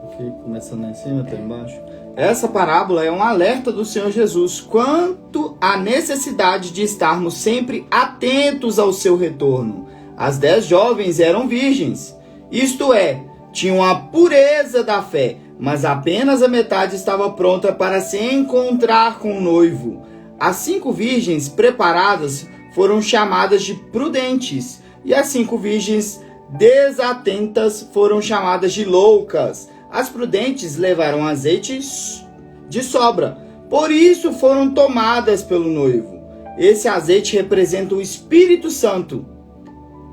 Ok, começando lá em cima, até embaixo. Essa parábola é um alerta do Senhor Jesus quanto à necessidade de estarmos sempre atentos ao seu retorno. As 10 jovens eram virgens, isto é, tinham a pureza da fé, mas apenas a metade estava pronta para se encontrar com o noivo. As 5 virgens preparadas foram chamadas de prudentes, e as 5 virgens desatentas foram chamadas de loucas. As prudentes levaram azeite de sobra, por isso foram tomadas pelo noivo. Esse azeite representa o Espírito Santo,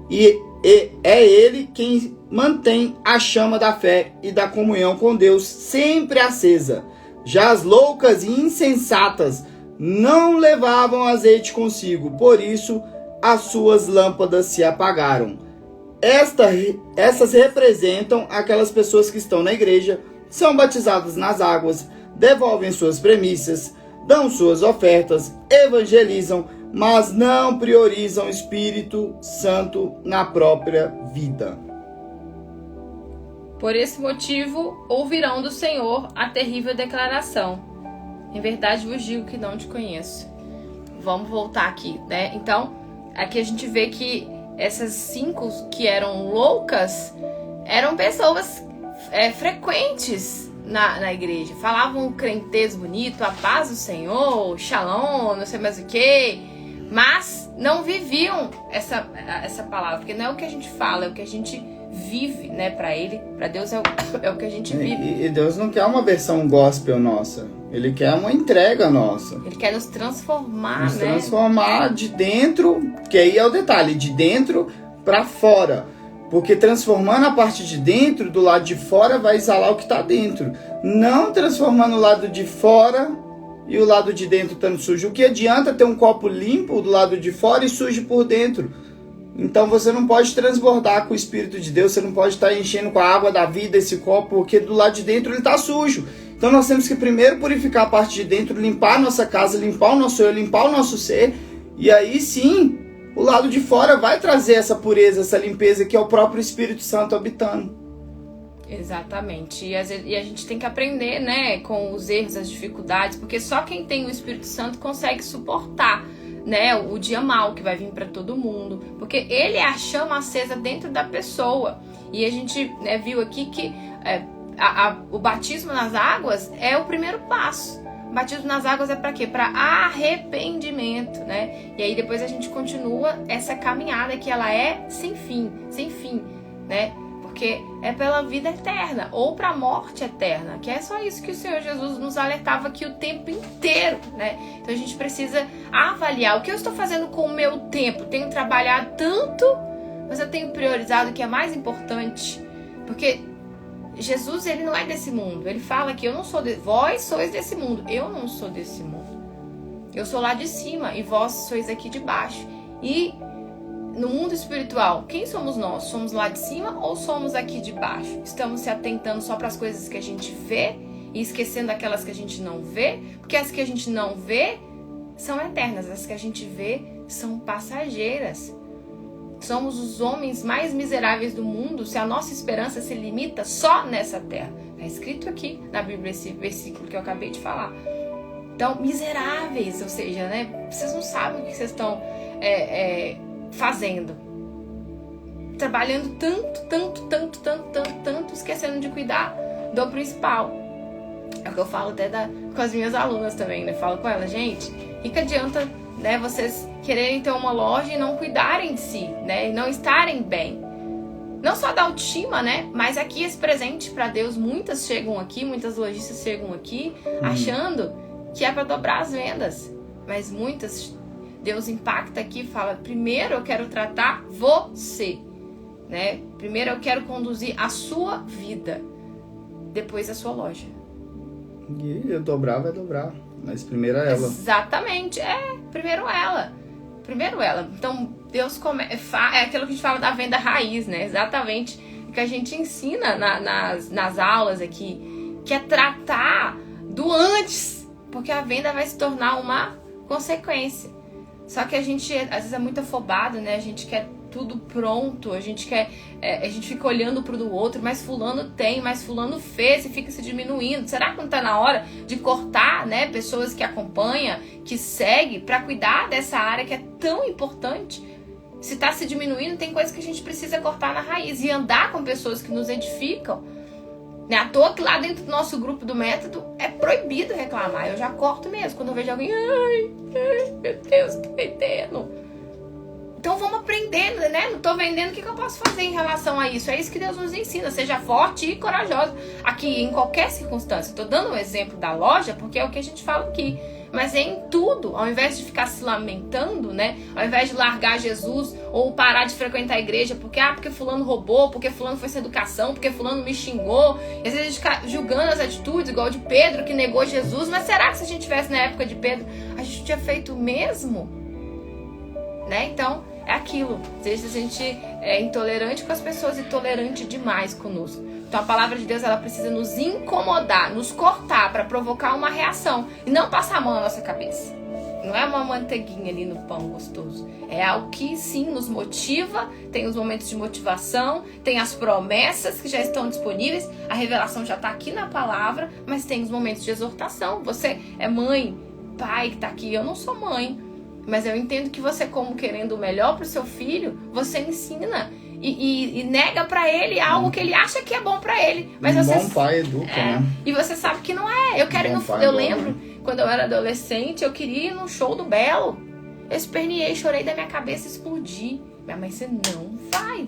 e é ele quem mantém a chama da fé e da comunhão com Deus sempre acesa. Já as loucas e insensatas não levavam azeite consigo, por isso as suas lâmpadas se apagaram. Essas representam aquelas pessoas que estão na igreja, são batizadas nas águas, devolvem suas premissas, dão suas ofertas, evangelizam, mas não priorizam o Espírito Santo na própria vida. Por esse motivo, ouvirão do Senhor a terrível declaração: em verdade vos digo que não te conheço. Vamos voltar aqui, né? Então, aqui a gente vê que essas 5 que eram loucas eram pessoas frequentes na igreja. Falavam um crentez bonito, a paz do Senhor, shalom, não sei mais o que, mas não viviam essa palavra, porque não é o que a gente fala, é o que a gente vive, né? Para ele, para Deus é o que a gente vive. E Deus não quer uma versão gospel nossa. Ele quer uma entrega nossa. Ele quer nos transformar, nos né? transformar de dentro, que aí é o detalhe, de dentro para fora. Porque transformando a parte de dentro, do lado de fora vai exalar o que está dentro. Não transformando o lado de fora e o lado de dentro estando sujo. O que adianta ter um copo limpo do lado de fora e sujo por dentro? Então você não pode transbordar com o Espírito de Deus, você não pode estar enchendo com a água da vida esse copo, porque do lado de dentro ele está sujo. Então nós temos que primeiro purificar a parte de dentro, limpar a nossa casa, limpar o nosso eu, limpar o nosso ser, e aí sim, o lado de fora vai trazer essa pureza, essa limpeza, que é o próprio Espírito Santo habitando. Exatamente, e a gente tem que aprender, né, com os erros, as dificuldades, porque só quem tem o Espírito Santo consegue suportar, né, o dia mau que vai vir para todo mundo, porque ele é a chama acesa dentro da pessoa. E a gente, né, viu aqui que o batismo nas águas é o primeiro passo. O batismo nas águas é para quê? Para arrependimento, né? E aí depois a gente continua essa caminhada que ela é sem fim, né? Porque é pela vida eterna ou para a morte eterna, que é só isso que o Senhor Jesus nos alertava aqui o tempo inteiro, né? Então a gente precisa avaliar o que eu estou fazendo com o meu tempo. Tenho trabalhado tanto, mas eu tenho priorizado o que é mais importante, porque Jesus, ele não é desse mundo. Ele fala que eu não sou vós sois desse mundo. Eu não sou desse mundo. Eu sou lá de cima e vós sois aqui de baixo. E no mundo espiritual, quem somos nós? Somos lá de cima ou somos aqui de baixo? Estamos se atentando só para as coisas que a gente vê e esquecendo aquelas que a gente não vê? Porque as que a gente não vê são eternas. As que a gente vê são passageiras. Somos os homens mais miseráveis do mundo se a nossa esperança se limita só nessa terra. Está escrito aqui na Bíblia esse versículo que eu acabei de falar. Então, miseráveis, ou seja, né? Vocês não sabem o que vocês estão fazendo. Trabalhando tanto, esquecendo de cuidar do principal. É o que eu falo até com as minhas alunas também, né? Falo com elas, gente, o que adianta, né, vocês quererem ter uma loja e não cuidarem de si, né, e não estarem bem. não só da autoestima, né? Mas aqui esse presente para Deus, muitas chegam aqui, muitas lojistas chegam aqui achando que é para dobrar as vendas. Mas muitas, Deus impacta aqui e fala, primeiro eu quero tratar você, né? Primeiro eu quero conduzir a sua vida, depois a sua loja. E eu dobrar, vai dobrar. Mas primeiro é ela. Exatamente, primeiro ela. Primeiro ela. Então, Deus é aquilo que a gente fala da venda raiz, né? Exatamente o que a gente ensina nas aulas aqui, que é tratar do antes, porque a venda vai se tornar uma consequência. Só que a gente, às vezes, é muito afobado, né? A gente quer tudo pronto, a gente fica olhando pro do outro, mas fulano tem, mas fulano fez e fica se diminuindo. Será que não tá na hora de cortar, né, pessoas que acompanham, que seguem, para cuidar dessa área que é tão importante? Se tá se diminuindo, tem coisas que a gente precisa cortar na raiz e andar com pessoas que nos edificam. Não é à toa que lá dentro do nosso grupo do método é proibido reclamar. Eu já corto mesmo quando eu vejo alguém, ai, meu Deus, tô vendendo. Então vamos aprendendo, né? Não tô vendendo, o que eu posso fazer em relação a isso? É isso que Deus nos ensina, seja forte e corajoso. Aqui, em qualquer circunstância. Tô dando um exemplo da loja, porque é o que a gente fala aqui. Mas é em tudo, ao invés de ficar se lamentando, né? Ao invés de largar Jesus ou parar de frequentar a igreja, porque fulano roubou, porque fulano foi sem educação, porque fulano me xingou. E às vezes a gente fica julgando as atitudes, igual de Pedro, que negou Jesus. Mas será que se a gente tivesse na época de Pedro, a gente tinha feito o mesmo? Né? Então, é aquilo. Às vezes a gente é intolerante com as pessoas e tolerante demais conosco. Então a palavra de Deus, ela precisa nos incomodar, nos cortar para provocar uma reação e não passar a mão na nossa cabeça. Não é uma manteiguinha ali no pão gostoso. É algo que sim nos motiva, tem os momentos de motivação, tem as promessas que já estão disponíveis, a revelação já está aqui na palavra, mas tem os momentos de exortação. Você é mãe, pai que está aqui, eu não sou mãe. Mas eu entendo que você, como querendo o melhor pro seu filho, você ensina e nega pra ele algo que ele acha que é bom pra ele. Mas você, bom pai educa, né? E você sabe que não é. Eu lembro, quando eu era adolescente, eu queria ir no show do Belo. Eu esperneei, chorei da minha cabeça explodir. Minha mãe, você não vai,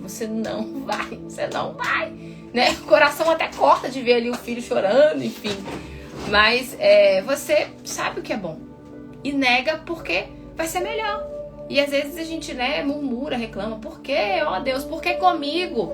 você não vai. Né? O coração até corta de ver ali o filho chorando, enfim. Mas você sabe o que é bom. E nega porque vai ser melhor. E às vezes a gente, né, murmura, reclama. Por quê? Ó Deus, por que comigo?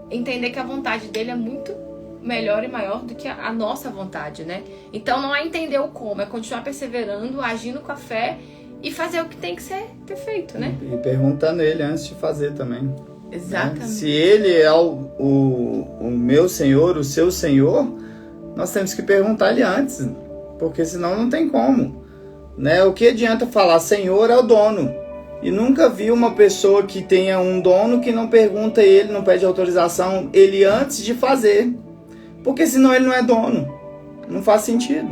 Entender que a vontade dele é muito melhor e maior do que a nossa vontade, né? Então não é entender o como, é continuar perseverando, agindo com a fé e fazer o que tem que ser feito, né? E perguntando ele antes de fazer também. Exatamente. Né? Se ele é o meu Senhor, o seu Senhor, nós temos que perguntar ele antes, porque senão não tem como. Né? O que adianta falar Senhor é o dono? E nunca vi uma pessoa que tenha um dono que não pergunta ele, não pede autorização ele antes de fazer. Porque senão ele não é dono. Não faz sentido.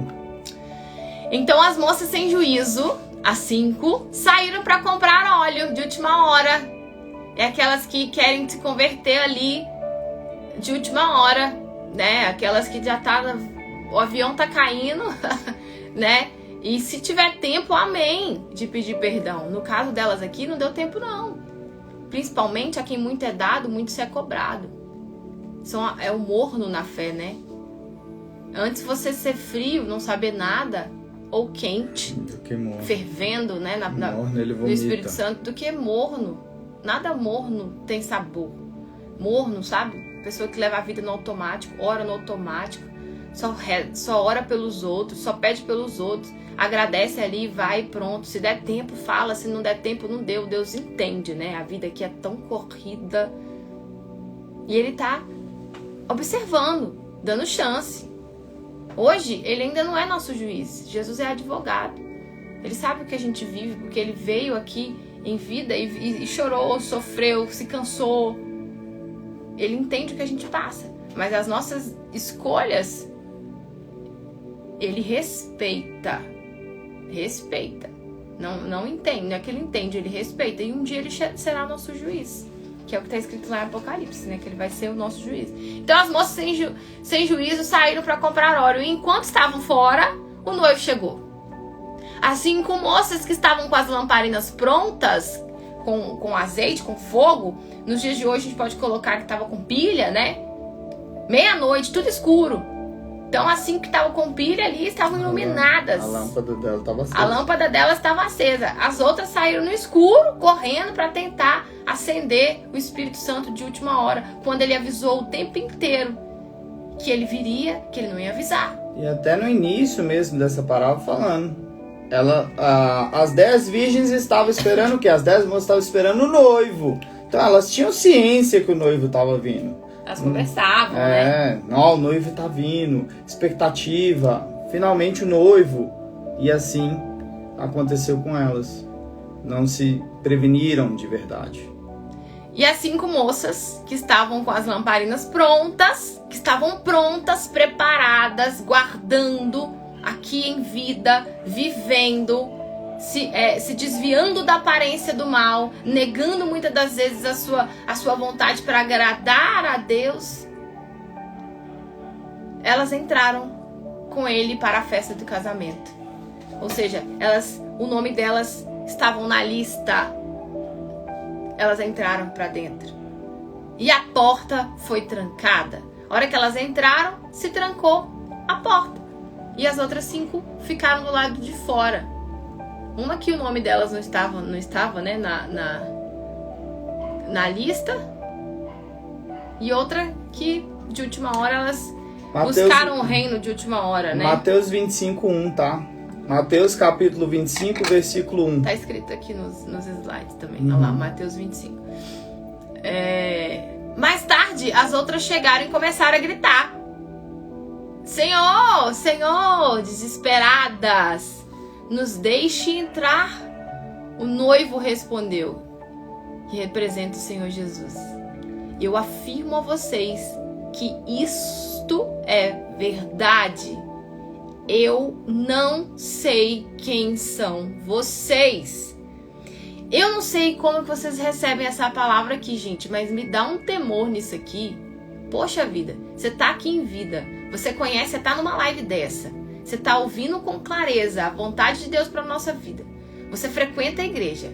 Então as moças sem juízo, as 5, saíram para comprar óleo de última hora. É aquelas que querem se converter ali de última hora, né? Aquelas que já o avião tá caindo, né? E se tiver tempo, amém, de pedir perdão. No caso delas aqui, não deu tempo não. Principalmente a quem muito é dado, muito se é cobrado. É o morno na fé, né? Antes você ser frio, não saber nada, ou quente, fervendo, né, no Espírito Santo, do que morno. Nada morno tem sabor. Morno, sabe? Pessoa que leva a vida no automático, ora no automático, só ora pelos outros, só pede pelos outros. Agradece ali, vai e pronto. Se der tempo, fala. Se não der tempo, não deu. Deus entende, né? A vida aqui é tão corrida. E ele tá observando, dando chance. Hoje, ele ainda não é nosso juiz. Jesus é advogado. Ele sabe o que a gente vive, porque ele veio aqui em vida e chorou, sofreu, se cansou. Ele entende o que a gente passa. Mas as nossas escolhas, ele respeita. Respeita. Não entende, não é que ele entende, ele respeita. E um dia ele será nosso juiz. Que é o que está escrito lá em Apocalipse, né? Que ele vai ser o nosso juiz. Então as moças sem juízo saíram para comprar óleo. E enquanto estavam fora, o noivo chegou. As 5 moças que estavam com as lamparinas prontas, com azeite, com fogo. Nos dias de hoje a gente pode colocar que estava com pilha, né? Meia-noite, tudo escuro. Então assim que estava com pilha ali, estavam iluminadas. A lâmpada dela estava acesa. A lâmpada delas estava acesa. As outras saíram no escuro, correndo para tentar acender o Espírito Santo de última hora, quando ele avisou o tempo inteiro que ele viria, que ele não ia avisar. E até no início mesmo dessa parábola falando, as 10 virgens estavam esperando o quê? As 10 moças estavam esperando o noivo. Então elas tinham ciência que o noivo estava vindo. Elas conversavam, né? Não, o noivo tá vindo, expectativa, finalmente o noivo. E assim aconteceu com elas. Não se preveniram de verdade. E as 5 moças que estavam com as lamparinas prontas, preparadas, guardando aqui em vida, vivendo, se desviando da aparência do mal, negando muitas das vezes a sua vontade para agradar a Deus, elas entraram com ele para a festa do casamento. Ou seja, o nome delas estavam na lista. Elas entraram para dentro. E a porta foi trancada. A hora que elas entraram, se trancou a porta. E as outras 5 ficaram do lado de fora. Uma que o nome delas não estava, né, na lista. E outra que de última hora elas buscaram o reino de última hora, né? Mateus 25:1, tá? Mateus capítulo 25, versículo 1. Tá escrito aqui nos slides também. Olha lá, Mateus 25. Mais tarde, as outras chegaram e começaram a gritar: Senhor, Senhor, desesperadas, nos deixe entrar. O noivo respondeu, que representa o Senhor Jesus: eu afirmo a vocês que isto é verdade. Eu não sei quem são vocês. Eu não sei como que vocês recebem essa palavra aqui, gente, mas me dá um temor nisso aqui. Poxa vida, você tá aqui em vida, você conhece, você tá numa live dessa, você tá ouvindo com clareza a vontade de Deus para nossa vida. Você frequenta a igreja,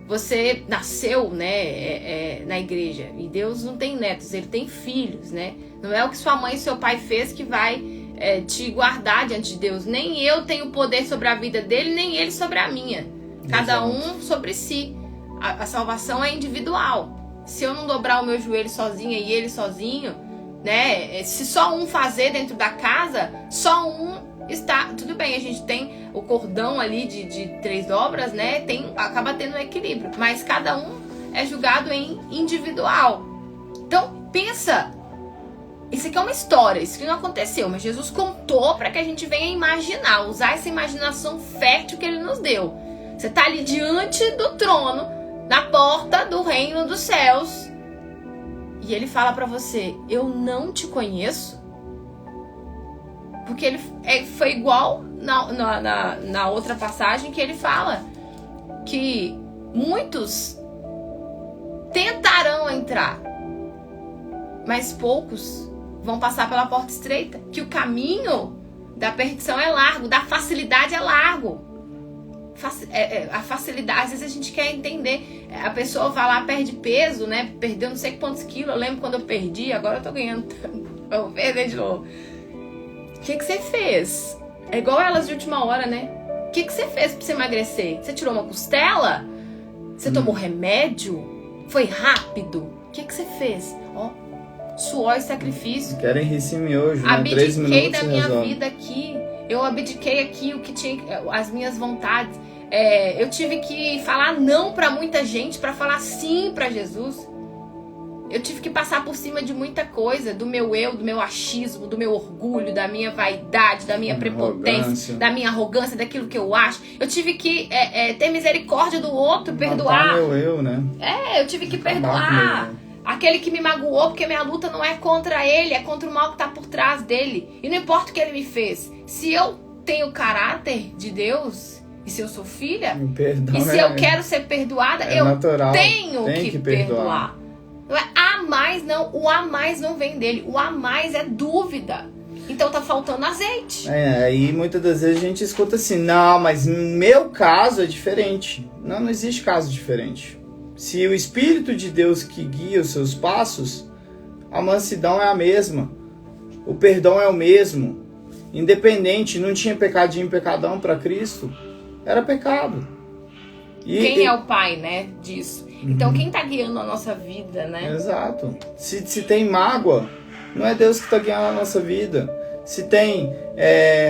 você nasceu, né, na igreja, e Deus não tem netos, ele tem filhos, né? Não é o que sua mãe e seu pai fez que vai te guardar diante de Deus. Nem eu tenho poder sobre a vida dele, nem ele sobre a minha. Cada um sobre si. A salvação é individual. Se eu não dobrar o meu joelho sozinha e ele sozinho, né? Se só um fazer dentro da casa, só um está... Tudo bem, a gente tem o cordão ali de 3 dobras, né? Acaba tendo um equilíbrio. Mas cada um é julgado em individual. Então, pensa... Isso aqui é uma história, isso aqui não aconteceu, mas Jesus contou para que a gente venha imaginar, usar essa imaginação fértil que ele nos deu. Você está ali diante do trono, na porta do reino dos céus, e ele fala para você: eu não te conheço. Porque ele foi igual na outra passagem que ele fala que muitos tentarão entrar, mas poucos vão passar pela porta estreita, que o caminho da perdição é largo, da facilidade é largo. A facilidade, às vezes a gente quer entender, a pessoa vai lá, perde peso, né, perdeu não sei quantos quilos, eu lembro quando eu perdi, agora eu tô ganhando tanto, eu vou perder de novo. O que você fez? É igual elas de última hora, né? O que você fez pra você emagrecer? Você tirou uma costela? Você tomou remédio? Foi rápido? O que você fez? Suor e sacrifício. Querem rir sim miojo, né? 3 minutos abdiquei da minha vida aqui. Eu abdiquei aqui o que tinha, as minhas vontades. Eu tive que falar não pra muita gente pra falar sim pra Jesus. Eu tive que passar por cima de muita coisa, do meu eu, do meu achismo, do meu orgulho, da minha vaidade, da minha prepotência, da minha arrogância, daquilo que eu acho. Eu tive que ter misericórdia do outro, perdoar. Meu eu, né? Eu tive que perdoar aquele que me magoou, porque minha luta não é contra ele, é contra o mal que está por trás dele. E não importa o que ele me fez. Se eu tenho o caráter de Deus, e se eu sou filha, e se eu quero ser perdoada, eu natural, tenho que perdoar. Não é a mais, não. O a mais não vem dele. O a mais é dúvida. Então tá faltando azeite. Aí muitas das vezes a gente escuta assim: não, mas no meu caso é diferente. Não existe caso diferente. Se o Espírito de Deus que guia os seus passos, a mansidão é a mesma, o perdão é o mesmo. Independente, não tinha pecadinho, pecadão para Cristo, era pecado. Quem é o pai, né, disso? Então quem tá guiando a nossa vida, né? Exato. Se tem mágoa, não é Deus que tá guiando a nossa vida. Se tem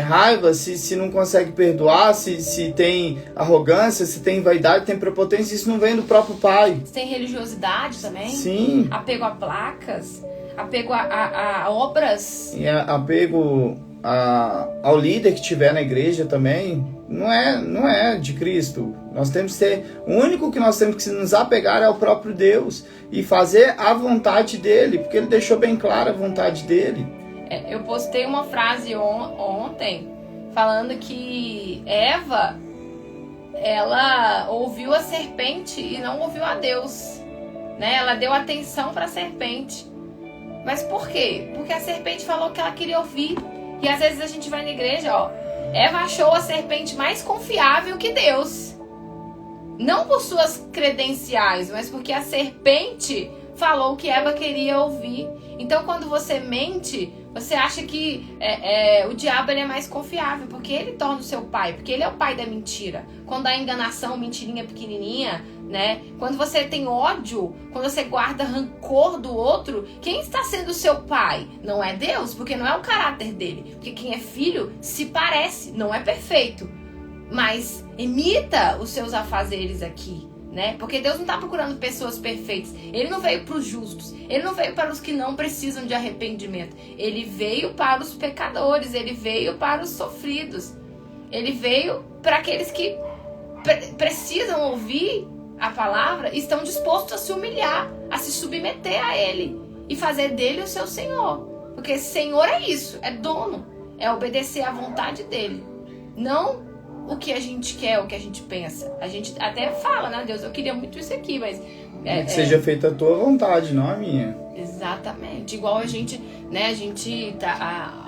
raiva, se não consegue perdoar, se tem arrogância, se tem vaidade, tem prepotência, isso não vem do próprio Pai. Se tem religiosidade também. Sim. Apego a placas, apego a obras. E apego ao líder que tiver na igreja também, não é de Cristo. Nós temos que ser, o único que nós temos que nos apegar é ao próprio Deus e fazer a vontade dele, porque ele deixou bem clara a vontade dele. Eu postei uma frase ontem falando que Eva, ela ouviu a serpente e não ouviu a Deus, né? Ela deu atenção para a serpente. Mas por quê? Porque a serpente falou que ela queria ouvir. E às vezes a gente vai na igreja, ó, Eva achou a serpente mais confiável que Deus. Não por suas credenciais, mas porque a serpente falou que Eva queria ouvir. Então quando você mente, você acha que o diabo ele é mais confiável, porque ele torna o seu pai, porque ele é o pai da mentira. Quando a enganação, mentirinha pequenininha, né? Quando você tem ódio, quando você guarda rancor do outro, quem está sendo o seu pai? Não é Deus, porque não é o caráter dele. Porque quem é filho se parece, não é perfeito, mas imita os seus afazeres aqui, né? Porque Deus não está procurando pessoas perfeitas. Ele não veio para os justos. Ele não veio para os que não precisam de arrependimento. Ele veio para os pecadores. Ele veio para os sofridos. Ele veio para aqueles que precisam ouvir a palavra e estão dispostos a se humilhar, a se submeter a Ele e fazer dele o seu Senhor. Porque Senhor é isso, é dono, é obedecer à vontade dele, não o que a gente quer, o que a gente pensa. A gente até fala, né, Deus, eu queria muito isso aqui, mas que seja feita a tua vontade, não a minha. Exatamente. Igual a gente, né,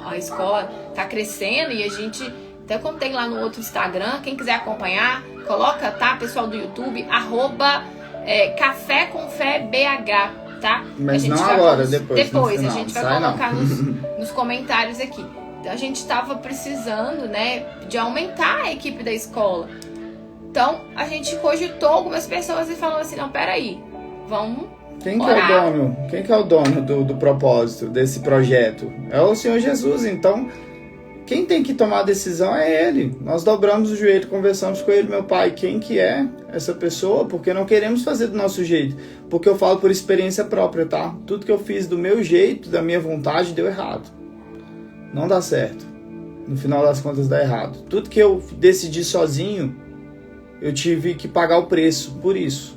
a escola tá crescendo e a gente, até contei lá no outro Instagram, quem quiser acompanhar, coloca, tá, pessoal do YouTube, @Café com Fé BH, tá? Mas a gente não agora, depois a gente vai colocar nos comentários aqui. A gente estava precisando, né, de aumentar a equipe da escola. Então, a gente cogitou algumas pessoas e falou assim, não, peraí, vamos orar. Quem que é o dono do propósito desse projeto? É o Senhor Jesus. Então, quem tem que tomar a decisão é Ele. Nós dobramos o joelho, conversamos com Ele, meu Pai, quem que é essa pessoa? Porque não queremos fazer do nosso jeito. Porque eu falo por experiência própria, tá? Tudo que eu fiz do meu jeito, da minha vontade, deu errado. Não dá certo. No final das contas dá errado. Tudo que eu decidi sozinho, eu tive que pagar o preço por isso.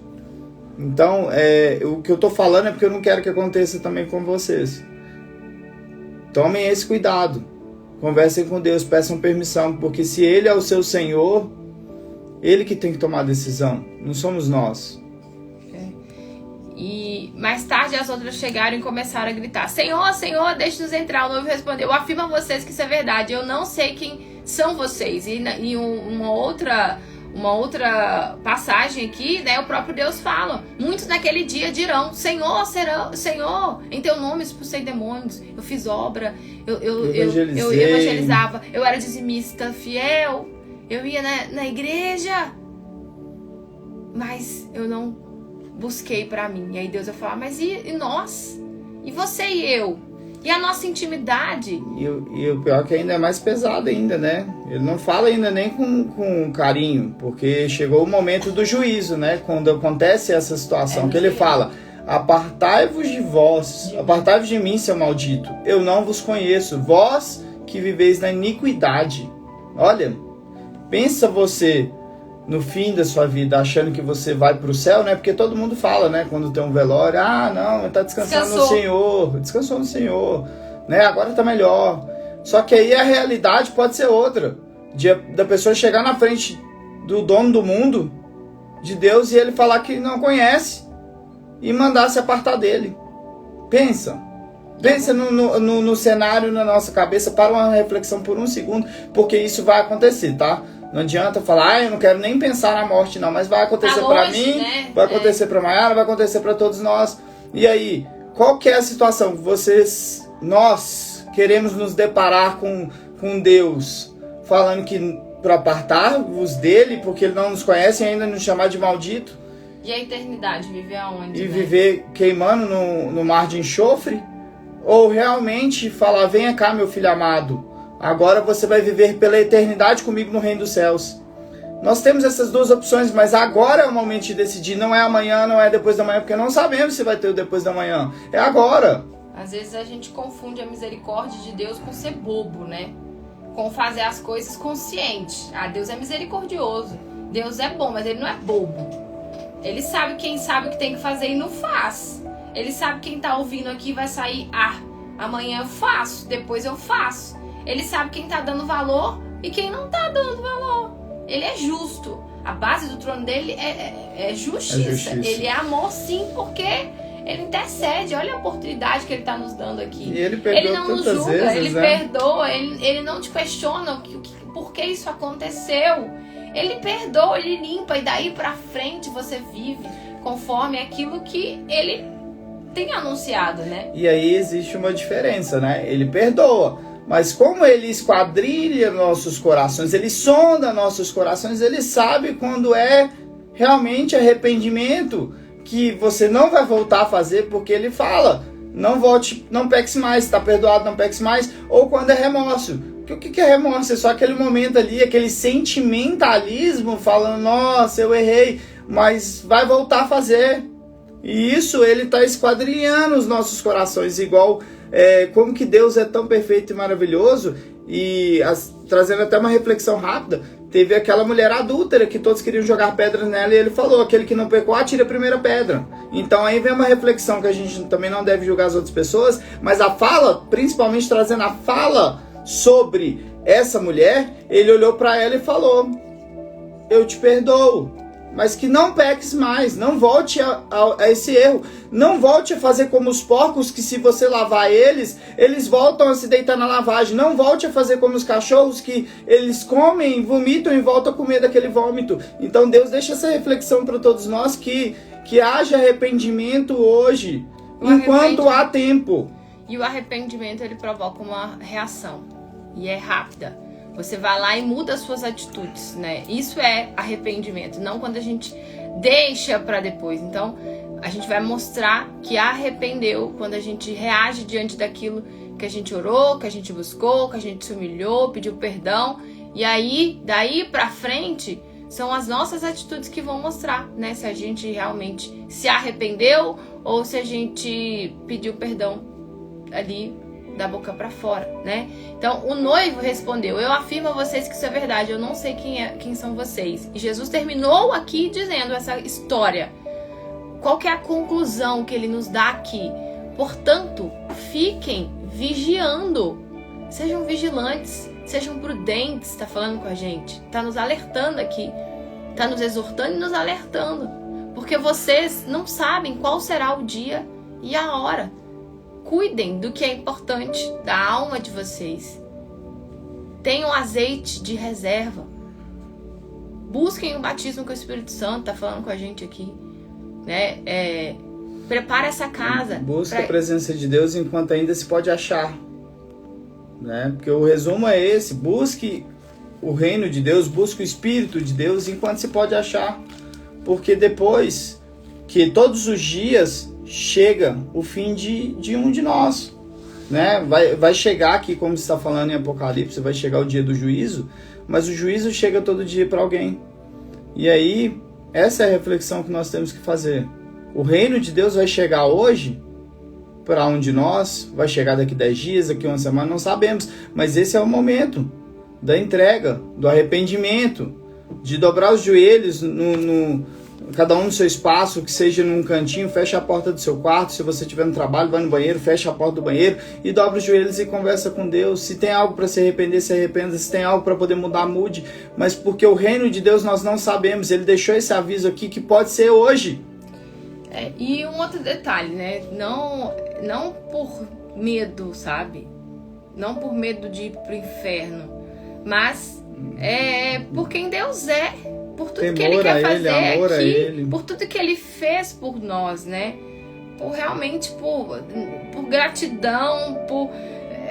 Então, o que eu tô falando é porque eu não quero que aconteça também com vocês. Tomem esse cuidado. Conversem com Deus, peçam permissão, porque se Ele é o seu Senhor, Ele que tem que tomar a decisão, não somos nós. E mais tarde as outras chegaram e começaram a gritar, Senhor, Senhor, deixe-nos entrar. O noivo respondeu, eu afirmo a vocês que isso é verdade, eu não sei quem são vocês. E uma outra passagem aqui, né, o próprio Deus fala, muitos naquele dia dirão, Senhor, Senhor, em teu nome expulsei demônios, eu fiz obra, eu evangelizava, eu era dizimista fiel, eu ia na igreja, mas eu não busquei pra mim. E aí Deus vai falar, mas e nós? E você e eu? E a nossa intimidade? E o pior é que ainda é mais pesado ainda, né? Ele não fala ainda nem com carinho, porque chegou o momento do juízo, né? Quando acontece essa situação, que ele fala, apartai-vos de vós, apartai-vos de mim, seu maldito, eu não vos conheço, vós que viveis na iniquidade. Olha, pensa você no fim da sua vida, achando que você vai para o céu, né? Porque todo mundo fala, né? Quando tem um velório, não, está descansando no Senhor, descansou no Senhor, né? Agora está melhor. Só que aí a realidade pode ser outra, da pessoa chegar na frente do dono do mundo, de Deus, e ele falar que não conhece e mandar se apartar dele. Pensa no cenário na nossa cabeça, para uma reflexão por um segundo, porque isso vai acontecer, tá? Não adianta falar, eu não quero nem pensar na morte não, mas vai acontecer para mim, né? Vai acontecer para Maiara, vai acontecer para todos nós. E aí, qual que é a situação? Nós queremos nos deparar com Deus, falando que para apartar-vos dele, porque ele não nos conhece e ainda nos chamar de maldito. E a eternidade, viver aonde? E viver queimando no mar de enxofre? Ou realmente falar, venha cá, meu filho amado, agora você vai viver pela eternidade comigo no reino dos céus. Nós temos essas duas opções, mas agora é o momento de decidir. Não é amanhã, não é depois da manhã, porque não sabemos se vai ter o depois da manhã. É agora. Às vezes a gente confunde a misericórdia de Deus com ser bobo, né? Com fazer as coisas consciente. Deus é misericordioso. Deus é bom, mas ele não é bobo. Ele sabe quem sabe o que tem que fazer e não faz. Ele sabe quem tá ouvindo aqui vai sair, amanhã eu faço, depois eu faço. Ele sabe quem tá dando valor e quem não tá dando valor. Ele é justo. A base do trono dele é justiça. Ele é amor, sim, porque ele intercede. Olha a oportunidade que ele tá nos dando aqui. E ele não nos julga, vezes, ele perdoa, ele não te questiona por que isso aconteceu. Ele perdoa, ele limpa, e daí pra frente você vive conforme aquilo que ele tem anunciado, né? E aí existe uma diferença, né? Ele perdoa, mas como ele esquadrilha nossos corações, ele sonda nossos corações, ele sabe quando é realmente arrependimento, que você não vai voltar a fazer, porque ele fala, não volte, não peques mais, está perdoado, não peques mais, ou quando é remorso. O que é remorso? É só aquele momento ali, aquele sentimentalismo, falando, nossa, eu errei, mas vai voltar a fazer. E isso ele está esquadrilhando os nossos corações, igual como que Deus é tão perfeito e maravilhoso. E trazendo até uma reflexão rápida, teve aquela mulher adúltera que todos queriam jogar pedras nela, e ele falou, aquele que não pecou, atire a primeira pedra. Então aí vem uma reflexão que a gente também não deve julgar as outras pessoas, mas a fala, principalmente trazendo a fala sobre essa mulher, ele olhou para ela e falou, eu te perdoo, mas que não peques mais, não volte a esse erro, não volte a fazer como os porcos, que se você lavar eles voltam a se deitar na lavagem, não volte a fazer como os cachorros, que eles comem, vomitam e voltam a comer daquele vômito. Então Deus deixa essa reflexão para todos nós, que haja arrependimento hoje, enquanto há tempo. E o arrependimento, ele provoca uma reação, e é rápida. Você vai lá e muda as suas atitudes, né? Isso é arrependimento, não quando a gente deixa para depois. Então, a gente vai mostrar que arrependeu quando a gente reage diante daquilo que a gente orou, que a gente buscou, que a gente se humilhou, pediu perdão. E aí, daí para frente, são as nossas atitudes que vão mostrar, né? Se a gente realmente se arrependeu ou se a gente pediu perdão ali da boca para fora, né? Então, o noivo respondeu, eu afirmo a vocês que isso é verdade, eu não sei quem são vocês. E Jesus terminou aqui dizendo essa história. Qual que é a conclusão que ele nos dá aqui? Portanto, fiquem vigiando, sejam vigilantes, sejam prudentes, está falando com a gente, está nos alertando aqui, está nos exortando e nos alertando, porque vocês não sabem qual será o dia e a hora. Cuidem do que é importante, da alma de vocês. Tenham azeite de reserva. Busquem o batismo com o Espírito Santo, tá falando com a gente aqui, né? Prepara essa casa. Busca a presença de Deus enquanto ainda se pode achar, né? Porque o resumo é esse: busque o reino de Deus, busque o Espírito de Deus enquanto se pode achar, porque depois que todos os dias chega o fim de um de nós, né? Vai chegar aqui, como se está falando em Apocalipse, vai chegar o dia do juízo, mas o juízo chega todo dia para alguém. E aí, essa é a reflexão que nós temos que fazer. O reino de Deus vai chegar hoje para um de nós, vai chegar daqui 10 dias, daqui uma semana, não sabemos, mas esse é o momento da entrega, do arrependimento, de dobrar os joelhos cada um no seu espaço, que seja num cantinho, fecha a porta do seu quarto, se você estiver no trabalho, vai no banheiro, fecha a porta do banheiro e dobra os joelhos e conversa com Deus. Se tem algo para se arrepender, se arrependa. Se tem algo para poder mudar, mude. Mas porque o reino de Deus nós não sabemos, ele deixou esse aviso aqui que pode ser hoje. E um outro detalhe, né? Não por medo, sabe? Não por medo de ir pro inferno, mas por quem Deus é, por tudo Temor que Ele quer fazer amor a aqui, Ele. por tudo que Ele fez por nós, né? Por realmente, por gratidão,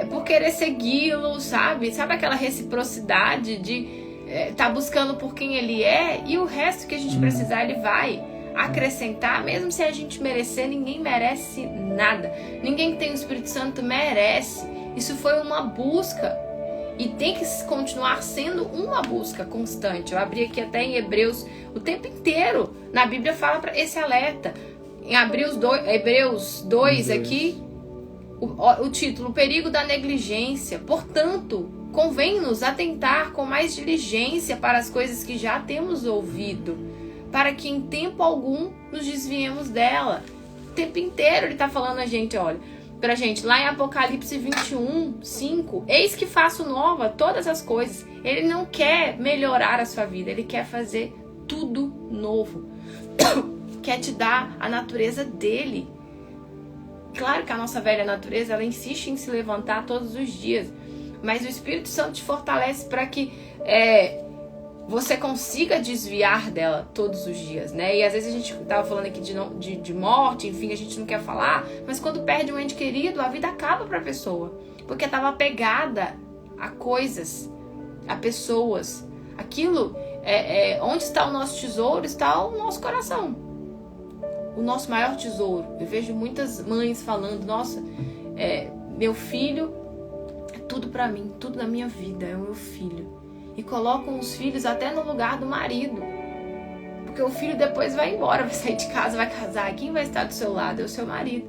por querer segui-lo, sabe? Sabe aquela reciprocidade de tá buscando por quem Ele é, e o resto que a gente precisar Ele vai acrescentar, mesmo se a gente merecer. Ninguém merece nada. Ninguém que tem o Espírito Santo merece. Isso foi uma busca e tem que continuar sendo uma busca constante. Eu abri aqui até em Hebreus, o tempo inteiro na Bíblia fala para esse alerta. Em Hebreus 2 aqui, o título: o perigo da negligência. Portanto, convém-nos atentar com mais diligência para as coisas que já temos ouvido, para que em tempo algum nos desviemos dela. O tempo inteiro ele está falando pra gente, lá em Apocalipse 21, 5, eis que faço nova todas as coisas. Ele não quer melhorar a sua vida, ele quer fazer tudo novo. Quer te dar a natureza dele. Claro que a nossa velha natureza, ela insiste em se levantar todos os dias, mas o Espírito Santo te fortalece para que você consiga desviar dela todos os dias, né? E às vezes a gente tava falando aqui de morte, enfim, a gente não quer falar, mas quando perde um ente querido, a vida acaba pra pessoa, porque estava apegada a coisas, a pessoas. Aquilo, onde está o nosso tesouro, está o nosso coração. O nosso maior tesouro. Eu vejo muitas mães falando, nossa, meu filho é tudo pra mim, tudo na minha vida é o meu filho. E colocam os filhos até no lugar do marido. Porque o filho depois vai embora, vai sair de casa, vai casar. Quem vai estar do seu lado é o seu marido,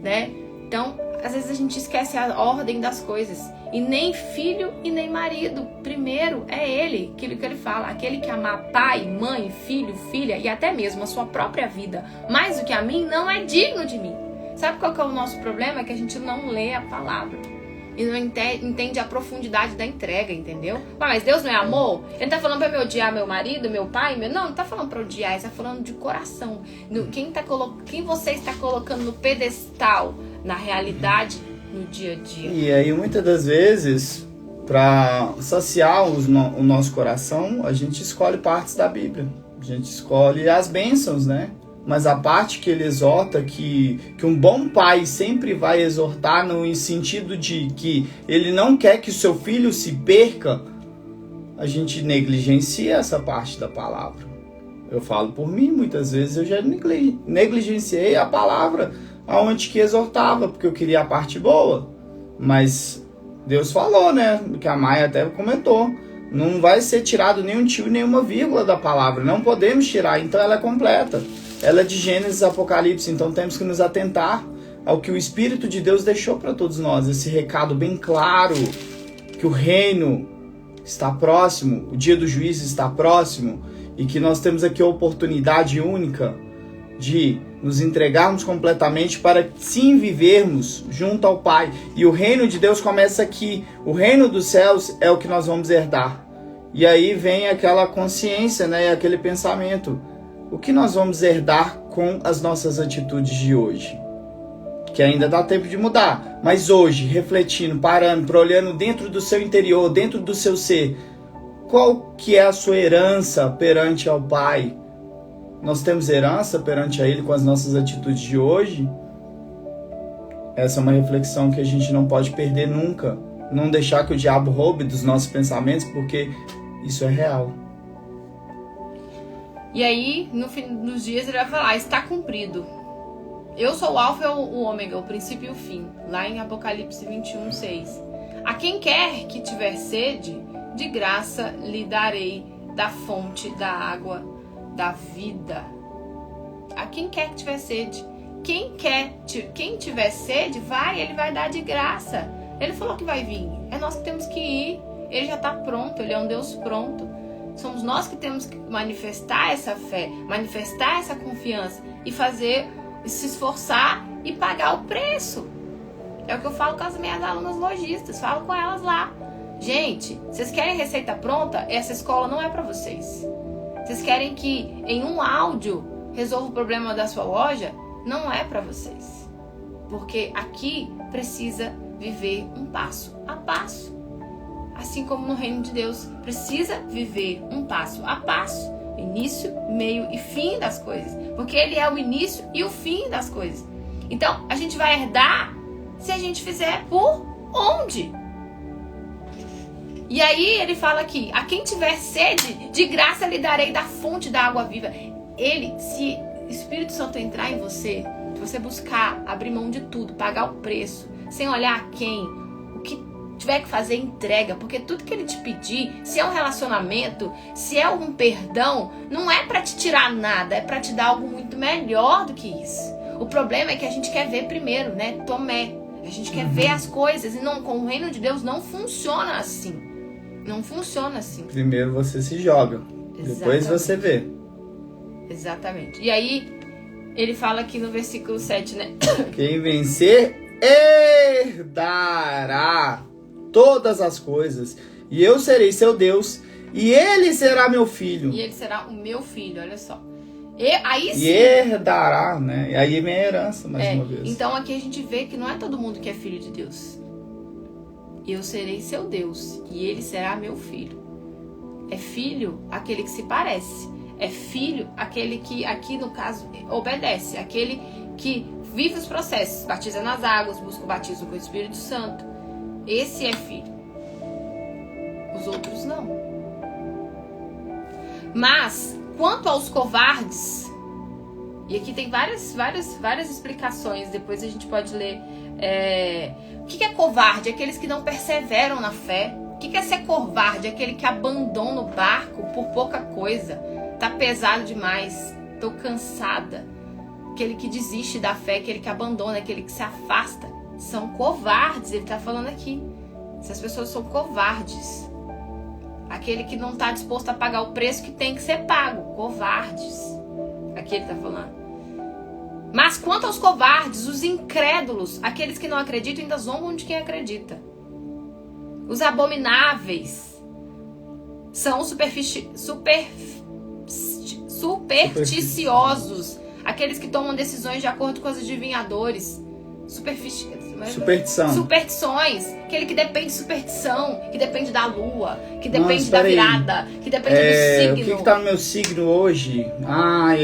né? Então, às vezes a gente esquece a ordem das coisas. E nem filho e nem marido. Primeiro é ele, aquilo que ele fala. Aquele que amar pai, mãe, filho, filha e até mesmo a sua própria vida mais do que a mim, não é digno de mim. Sabe qual que é o nosso problema? É que a gente não lê a palavra. E não entende a profundidade da entrega, entendeu? Mas Deus não é amor? Ele não tá falando pra eu odiar meu marido, meu pai? Não tá falando pra odiar, ele tá falando de coração. Quem você está colocando no pedestal, na realidade, no dia a dia. E aí, muitas das vezes, para saciar o nosso coração, a gente escolhe partes da Bíblia. A gente escolhe as bênçãos, né? Mas a parte que ele exorta, que um bom pai sempre vai exortar no sentido de que ele não quer que o seu filho se perca, a gente negligencia essa parte da palavra. Eu falo por mim, muitas vezes eu já negligenciei a palavra aonde que exortava, porque eu queria a parte boa. Mas Deus falou, né? Que a Maia até comentou. Não vai ser tirado nenhum tio, nenhuma vírgula da palavra. Não podemos tirar, então ela é completa. Ela é de Gênesis, Apocalipse, então temos que nos atentar ao que o Espírito de Deus deixou para todos nós. Esse recado bem claro, que o reino está próximo, o dia do juízo está próximo, e que nós temos aqui a oportunidade única de nos entregarmos completamente para sim vivermos junto ao Pai. E o reino de Deus começa aqui. O reino dos céus é o que nós vamos herdar. E aí vem aquela consciência, né, aquele pensamento. O que nós vamos herdar com as nossas atitudes de hoje? Que ainda dá tempo de mudar. Mas hoje, refletindo, parando, olhando dentro do seu interior, dentro do seu ser, qual que é a sua herança perante ao Pai? Nós temos herança perante a Ele com as nossas atitudes de hoje? Essa é uma reflexão que a gente não pode perder nunca. Não deixar que o diabo roube dos nossos pensamentos, porque isso é real. E aí, no fim dos dias, ele vai falar, está cumprido. Eu sou o alfa e o ômega, o princípio e o fim. Lá em Apocalipse 21, 6. A quem quer que tiver sede, de graça lhe darei da fonte da água da vida. A quem quer que tiver sede. Quem tiver sede, ele vai dar de graça. Ele falou que vai vir. É nós que temos que ir. Ele já está pronto, ele é um Deus pronto. Somos nós que temos que manifestar essa fé, manifestar essa confiança e se esforçar e pagar o preço. É o que eu falo com as minhas alunas lojistas, falo com elas lá. Gente, vocês querem receita pronta? Essa escola não é para vocês. Vocês querem que em um áudio resolva o problema da sua loja? Não é para vocês. Porque aqui precisa viver um passo a passo. assim como no reino de Deus. Precisa viver um passo a passo, início, meio e fim das coisas, porque ele é o início e o fim das coisas. Então, a gente vai herdar se a gente fizer por onde? E aí ele fala aqui: a quem tiver sede, de graça lhe darei da fonte da água viva. Ele, se o Espírito Santo entrar em você, se você buscar abrir mão de tudo, pagar o preço, sem olhar a quem, o que tiver que fazer, entrega, porque tudo que ele te pedir, se é um relacionamento, se é um perdão, não é pra te tirar nada, é pra te dar algo muito melhor do que isso. O problema é que a gente quer ver primeiro, né? Tomé. A gente quer ver as coisas, e não, com o reino de Deus não funciona assim. Não funciona assim. Primeiro você se joga, depois você vê. Exatamente. E aí, ele fala aqui no versículo 7, né? Quem vencer herdará todas as coisas, e eu serei seu Deus, e ele será meu filho. E ele será o meu filho, olha só. Aí sim. E herdará, né? E aí é minha herança, mais uma vez. Então aqui a gente vê que não é todo mundo que é filho de Deus. Eu serei seu Deus, e ele será meu filho. É filho aquele que se parece. É filho aquele que, aqui no caso, obedece. Aquele que vive os processos. Batiza nas águas, busca o batismo com o Espírito Santo. Esse é filho. Os outros não. Mas, quanto aos covardes, e aqui tem várias explicações, depois a gente pode ler. O que é covarde? Aqueles que não perseveram na fé. O que é ser covarde? Aquele que abandona o barco por pouca coisa. Tá pesado demais, tô cansada. Aquele que desiste da fé, aquele que abandona, aquele que se afasta. São covardes, ele tá falando aqui. Essas pessoas são covardes. Aquele que não tá disposto a pagar o preço que tem que ser pago. Covardes. Aqui ele tá falando. Mas quanto aos covardes, os incrédulos, aqueles que não acreditam, ainda zombam de quem acredita. Os abomináveis são supersticiosos, aqueles que tomam decisões de acordo com os adivinhadores. Superstições, aquele que depende de superstição, que depende da lua, que depende da virada, que depende do signo. O que tá no meu signo hoje?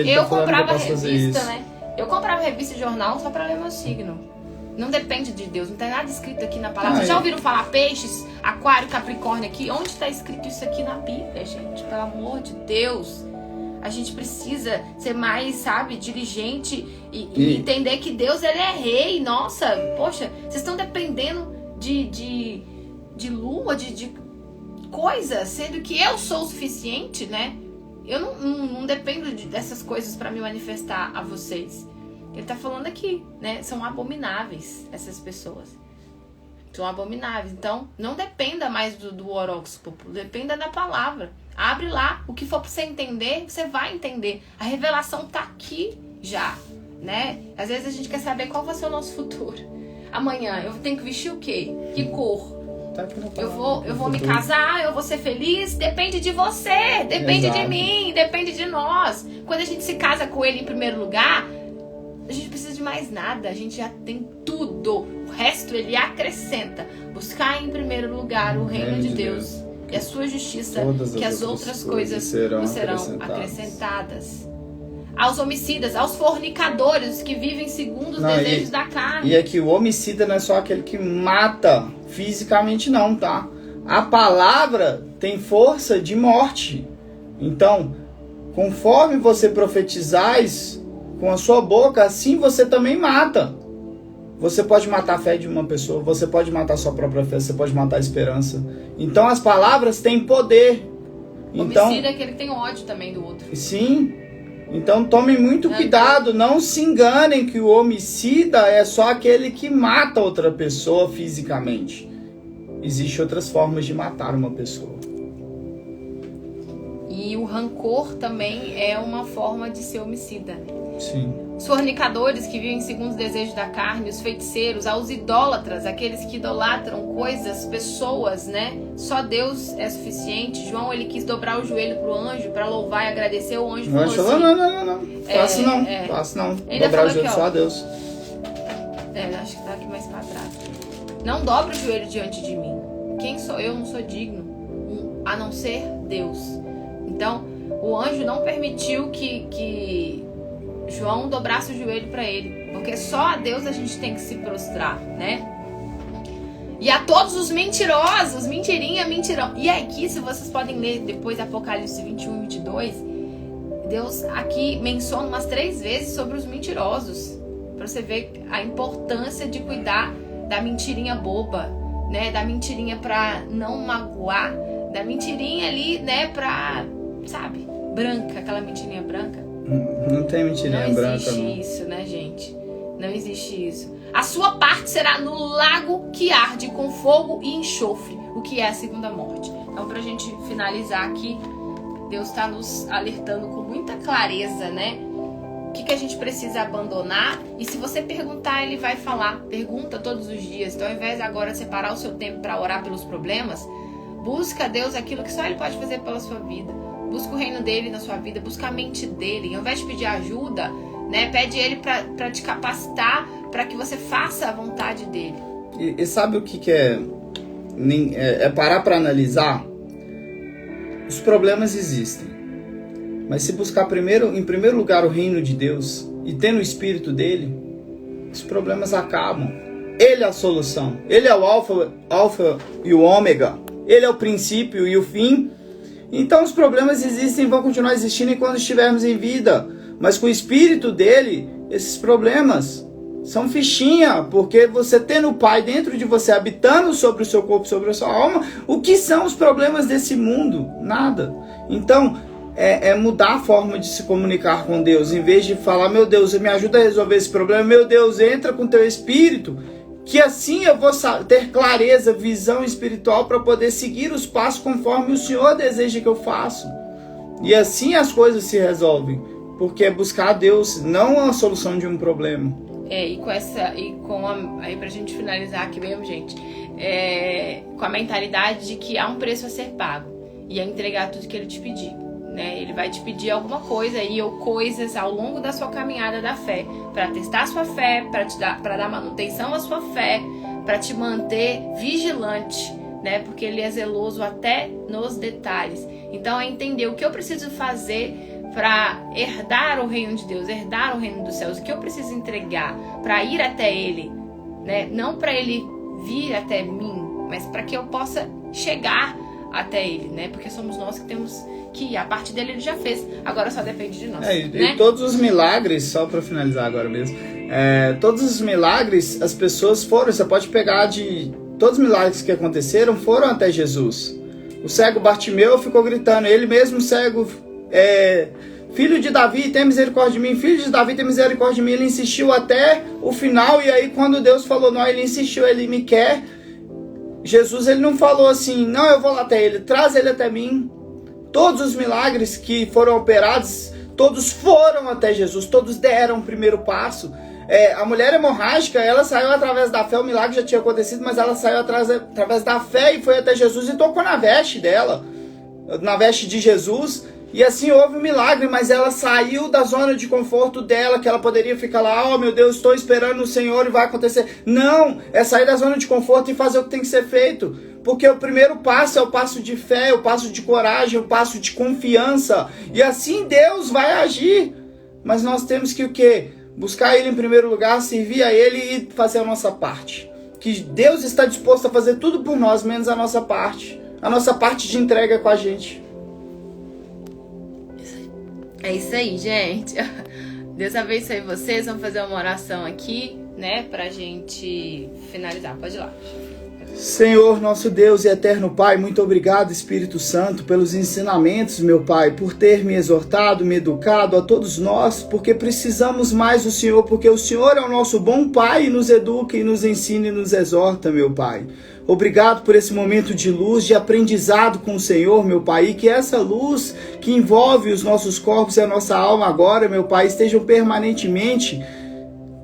Eu comprava revista, né? Eu comprava revista e jornal só pra ler meu signo. Não depende de Deus, não tem nada escrito aqui na palavra. Vocês já ouviram falar peixes, aquário, capricórnio aqui? Onde está escrito isso aqui na Bíblia, gente? Pelo amor de Deus. A gente precisa ser mais, sabe, diligente e entender que Deus, ele é rei. Nossa, poxa, vocês estão dependendo de lua, de coisa, sendo que eu sou o suficiente, né? Eu não dependo dessas coisas para me manifestar a vocês. Ele tá falando aqui, né? São abomináveis essas pessoas. São abomináveis. Então, não dependa mais do horóscopo. Dependa da palavra. Abre lá. O que for pra você entender, você vai entender. A revelação tá aqui já, né? Às vezes a gente quer saber qual vai ser o nosso futuro. Amanhã, eu tenho que vestir o quê? Que cor? Eu vou me casar, eu vou ser feliz. Depende de você. Depende de mim. Depende de nós. Quando a gente se casa com ele em primeiro lugar, a gente precisa de mais nada, a gente já tem tudo. O resto ele acrescenta. Buscar em primeiro lugar o reino de Deus e a sua justiça, que as outras coisas serão acrescentadas. Aos homicidas, aos fornicadores, que vivem segundo os desejos da carne. E aqui o homicida não é só aquele que mata fisicamente não, tá? A palavra tem força de morte. Então, conforme você profetizais com a sua boca, assim você também mata. Você pode matar a fé de uma pessoa, você pode matar a sua própria fé, você pode matar a esperança. Então as palavras têm poder. Homicida é aquele que tem ódio também do outro. Sim. Então tomem muito cuidado, não se enganem que o homicida é só aquele que mata outra pessoa fisicamente. Existem outras formas de matar uma pessoa. E o rancor também é uma forma de ser homicida. Sim. Os fornicadores que vivem segundo os desejos da carne, os feiticeiros, aos idólatras, aqueles que idolatram coisas, pessoas, né? Só Deus é suficiente. João, ele quis dobrar o joelho pro anjo para louvar e agradecer. O anjo falou assim... Não. Faço não. Dobrar o joelho só a Deus. Acho que tá aqui mais pra trás. Não dobra o joelho diante de mim. quem sou eu? Não sou digno, a não ser Deus. Então, o anjo não permitiu que João dobrasse o joelho para ele, porque só a Deus a gente tem que se prostrar, né? E a todos os mentirosos, mentirinha, mentirão. E aqui, se vocês podem ler depois Apocalipse 21 e 22, Deus aqui menciona umas 3 vezes sobre os mentirosos, para você ver a importância de cuidar da mentirinha boba, né? Da mentirinha para não magoar, da mentirinha ali, né? Pra, sabe, branca, aquela mentirinha branca. Não tem mentirinha branca, não. Não existe isso, né, gente? Não existe isso. A sua parte será no lago que arde com fogo e enxofre, o que é a segunda morte. Então, pra gente finalizar aqui, Deus está nos alertando com muita clareza, né? O que a gente precisa abandonar. E se você perguntar, ele vai falar. Pergunta todos os dias. Então, ao invés de agora separar o seu tempo para orar pelos problemas, busca a Deus aquilo que só Ele pode fazer pela sua vida. Busca o reino dele na sua vida. Busca a mente dele. Ao invés de pedir ajuda, né, pede Ele para te capacitar para que você faça a vontade dele. E sabe o que é? É parar para analisar. Os problemas existem. Mas se buscar em primeiro lugar o reino de Deus e ter no espírito dele, os problemas acabam. Ele é a solução. Ele é o alfa e o ômega. Ele é o princípio e o fim. Então os problemas existem e vão continuar existindo enquanto estivermos em vida. Mas com o espírito dele, esses problemas são fichinha, porque você tendo o Pai dentro de você, habitando sobre o seu corpo, sobre a sua alma, o que são os problemas desse mundo? Nada. Então, é mudar a forma de se comunicar com Deus, em vez de falar, meu Deus, me ajuda a resolver esse problema, meu Deus, entra com teu espírito, que assim eu vou ter clareza, visão espiritual para poder seguir os passos conforme o Senhor deseja que eu faça. E assim as coisas se resolvem, porque é buscar a Deus, não a solução de um problema. Aí pra gente finalizar aqui mesmo, gente, com a mentalidade de que há um preço a ser pago e é entregar tudo que ele te pedir, né? Ele vai te pedir alguma coisa aí ou coisas ao longo da sua caminhada da fé, para testar a sua fé, para dar manutenção à sua fé, para te manter vigilante, né? Porque ele é zeloso até nos detalhes. Então é entender o que eu preciso fazer para herdar o reino de Deus, herdar o reino dos céus, o que eu preciso entregar para ir até Ele, né? Não para Ele vir até mim, mas para que eu possa chegar até Ele, né? Porque somos nós que temos que ir. A parte dele Ele já fez, agora só depende de nós. Né? E todos os milagres, só para finalizar agora mesmo, todos os milagres, as pessoas foram, você pode pegar de todos os milagres que aconteceram, foram até Jesus. O cego Bartimeu ficou gritando, ele mesmo cego, filho de Davi, tem misericórdia de mim, filho de Davi, tem misericórdia de mim. Ele insistiu até o final, e aí quando Deus falou não, ele insistiu, ele me quer. Jesus, ele não falou assim, não, eu vou lá até ele, traz ele até mim. Todos os milagres que foram operados, todos foram até Jesus, todos deram o primeiro passo. A mulher hemorrágica, ela saiu através da fé, o milagre já tinha acontecido, mas ela saiu através da fé e foi até Jesus e tocou na veste dela, na veste de Jesus. E assim houve um milagre, mas ela saiu da zona de conforto dela, que ela poderia ficar lá, oh meu Deus, estou esperando o Senhor e vai acontecer. Não, é sair da zona de conforto e fazer o que tem que ser feito. Porque o primeiro passo é o passo de fé, o passo de coragem, o passo de confiança. E assim Deus vai agir. Mas nós temos que o quê? Buscar Ele em primeiro lugar, servir a Ele e fazer a nossa parte. Que Deus está disposto a fazer tudo por nós, menos a nossa parte. A nossa parte de entrega com a gente. É isso aí, gente. Deus abençoe vocês. Vamos fazer uma oração aqui, né? Pra gente finalizar. Pode ir lá. Senhor, nosso Deus e eterno Pai, muito obrigado, Espírito Santo, pelos ensinamentos, meu Pai, por ter me exortado, me educado, a todos nós, porque precisamos mais do Senhor, porque o Senhor é o nosso bom Pai e nos educa e nos ensina e nos exorta, meu Pai. Obrigado por esse momento de luz, de aprendizado com o Senhor, meu Pai, e que essa luz que envolve os nossos corpos e a nossa alma agora, meu Pai, estejam permanentemente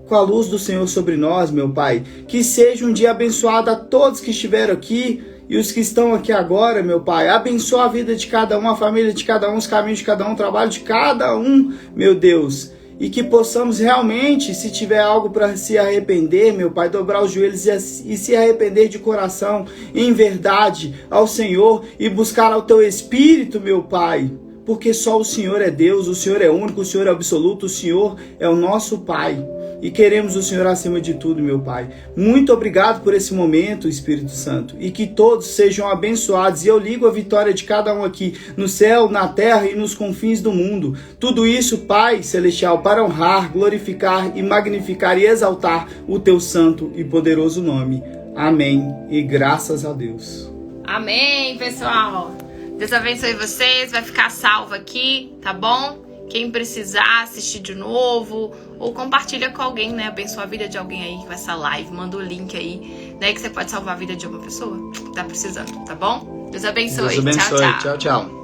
com a luz do Senhor sobre nós, meu Pai. Que seja um dia abençoado a todos que estiveram aqui e os que estão aqui agora, meu Pai. Abençoa a vida de cada um, a família de cada um, os caminhos de cada um, o trabalho de cada um, meu Deus. e que possamos realmente, se tiver algo para se arrepender, meu Pai, dobrar os joelhos e se arrepender de coração, em verdade, ao Senhor e buscar ao Teu Espírito, meu Pai, porque só o Senhor é Deus, o Senhor é único, o Senhor é absoluto, o Senhor é o nosso Pai. E queremos o Senhor acima de tudo, meu Pai. Muito obrigado por esse momento, Espírito Santo. E que todos sejam abençoados. E eu ligo a vitória de cada um aqui, no céu, na terra e nos confins do mundo. Tudo isso, Pai Celestial, para honrar, glorificar e magnificar e exaltar o Teu santo e poderoso nome. Amém. E graças a Deus. Amém, pessoal. Deus abençoe vocês. Vai ficar salvo aqui, tá bom? Quem precisar assistir de novo, ou compartilha com alguém, né? Abençoa a vida de alguém aí com essa live. Manda o link aí, né? Que você pode salvar a vida de uma pessoa que tá precisando, tá bom? Deus abençoe. Deus abençoe. Tchau, tchau. Tchau, tchau.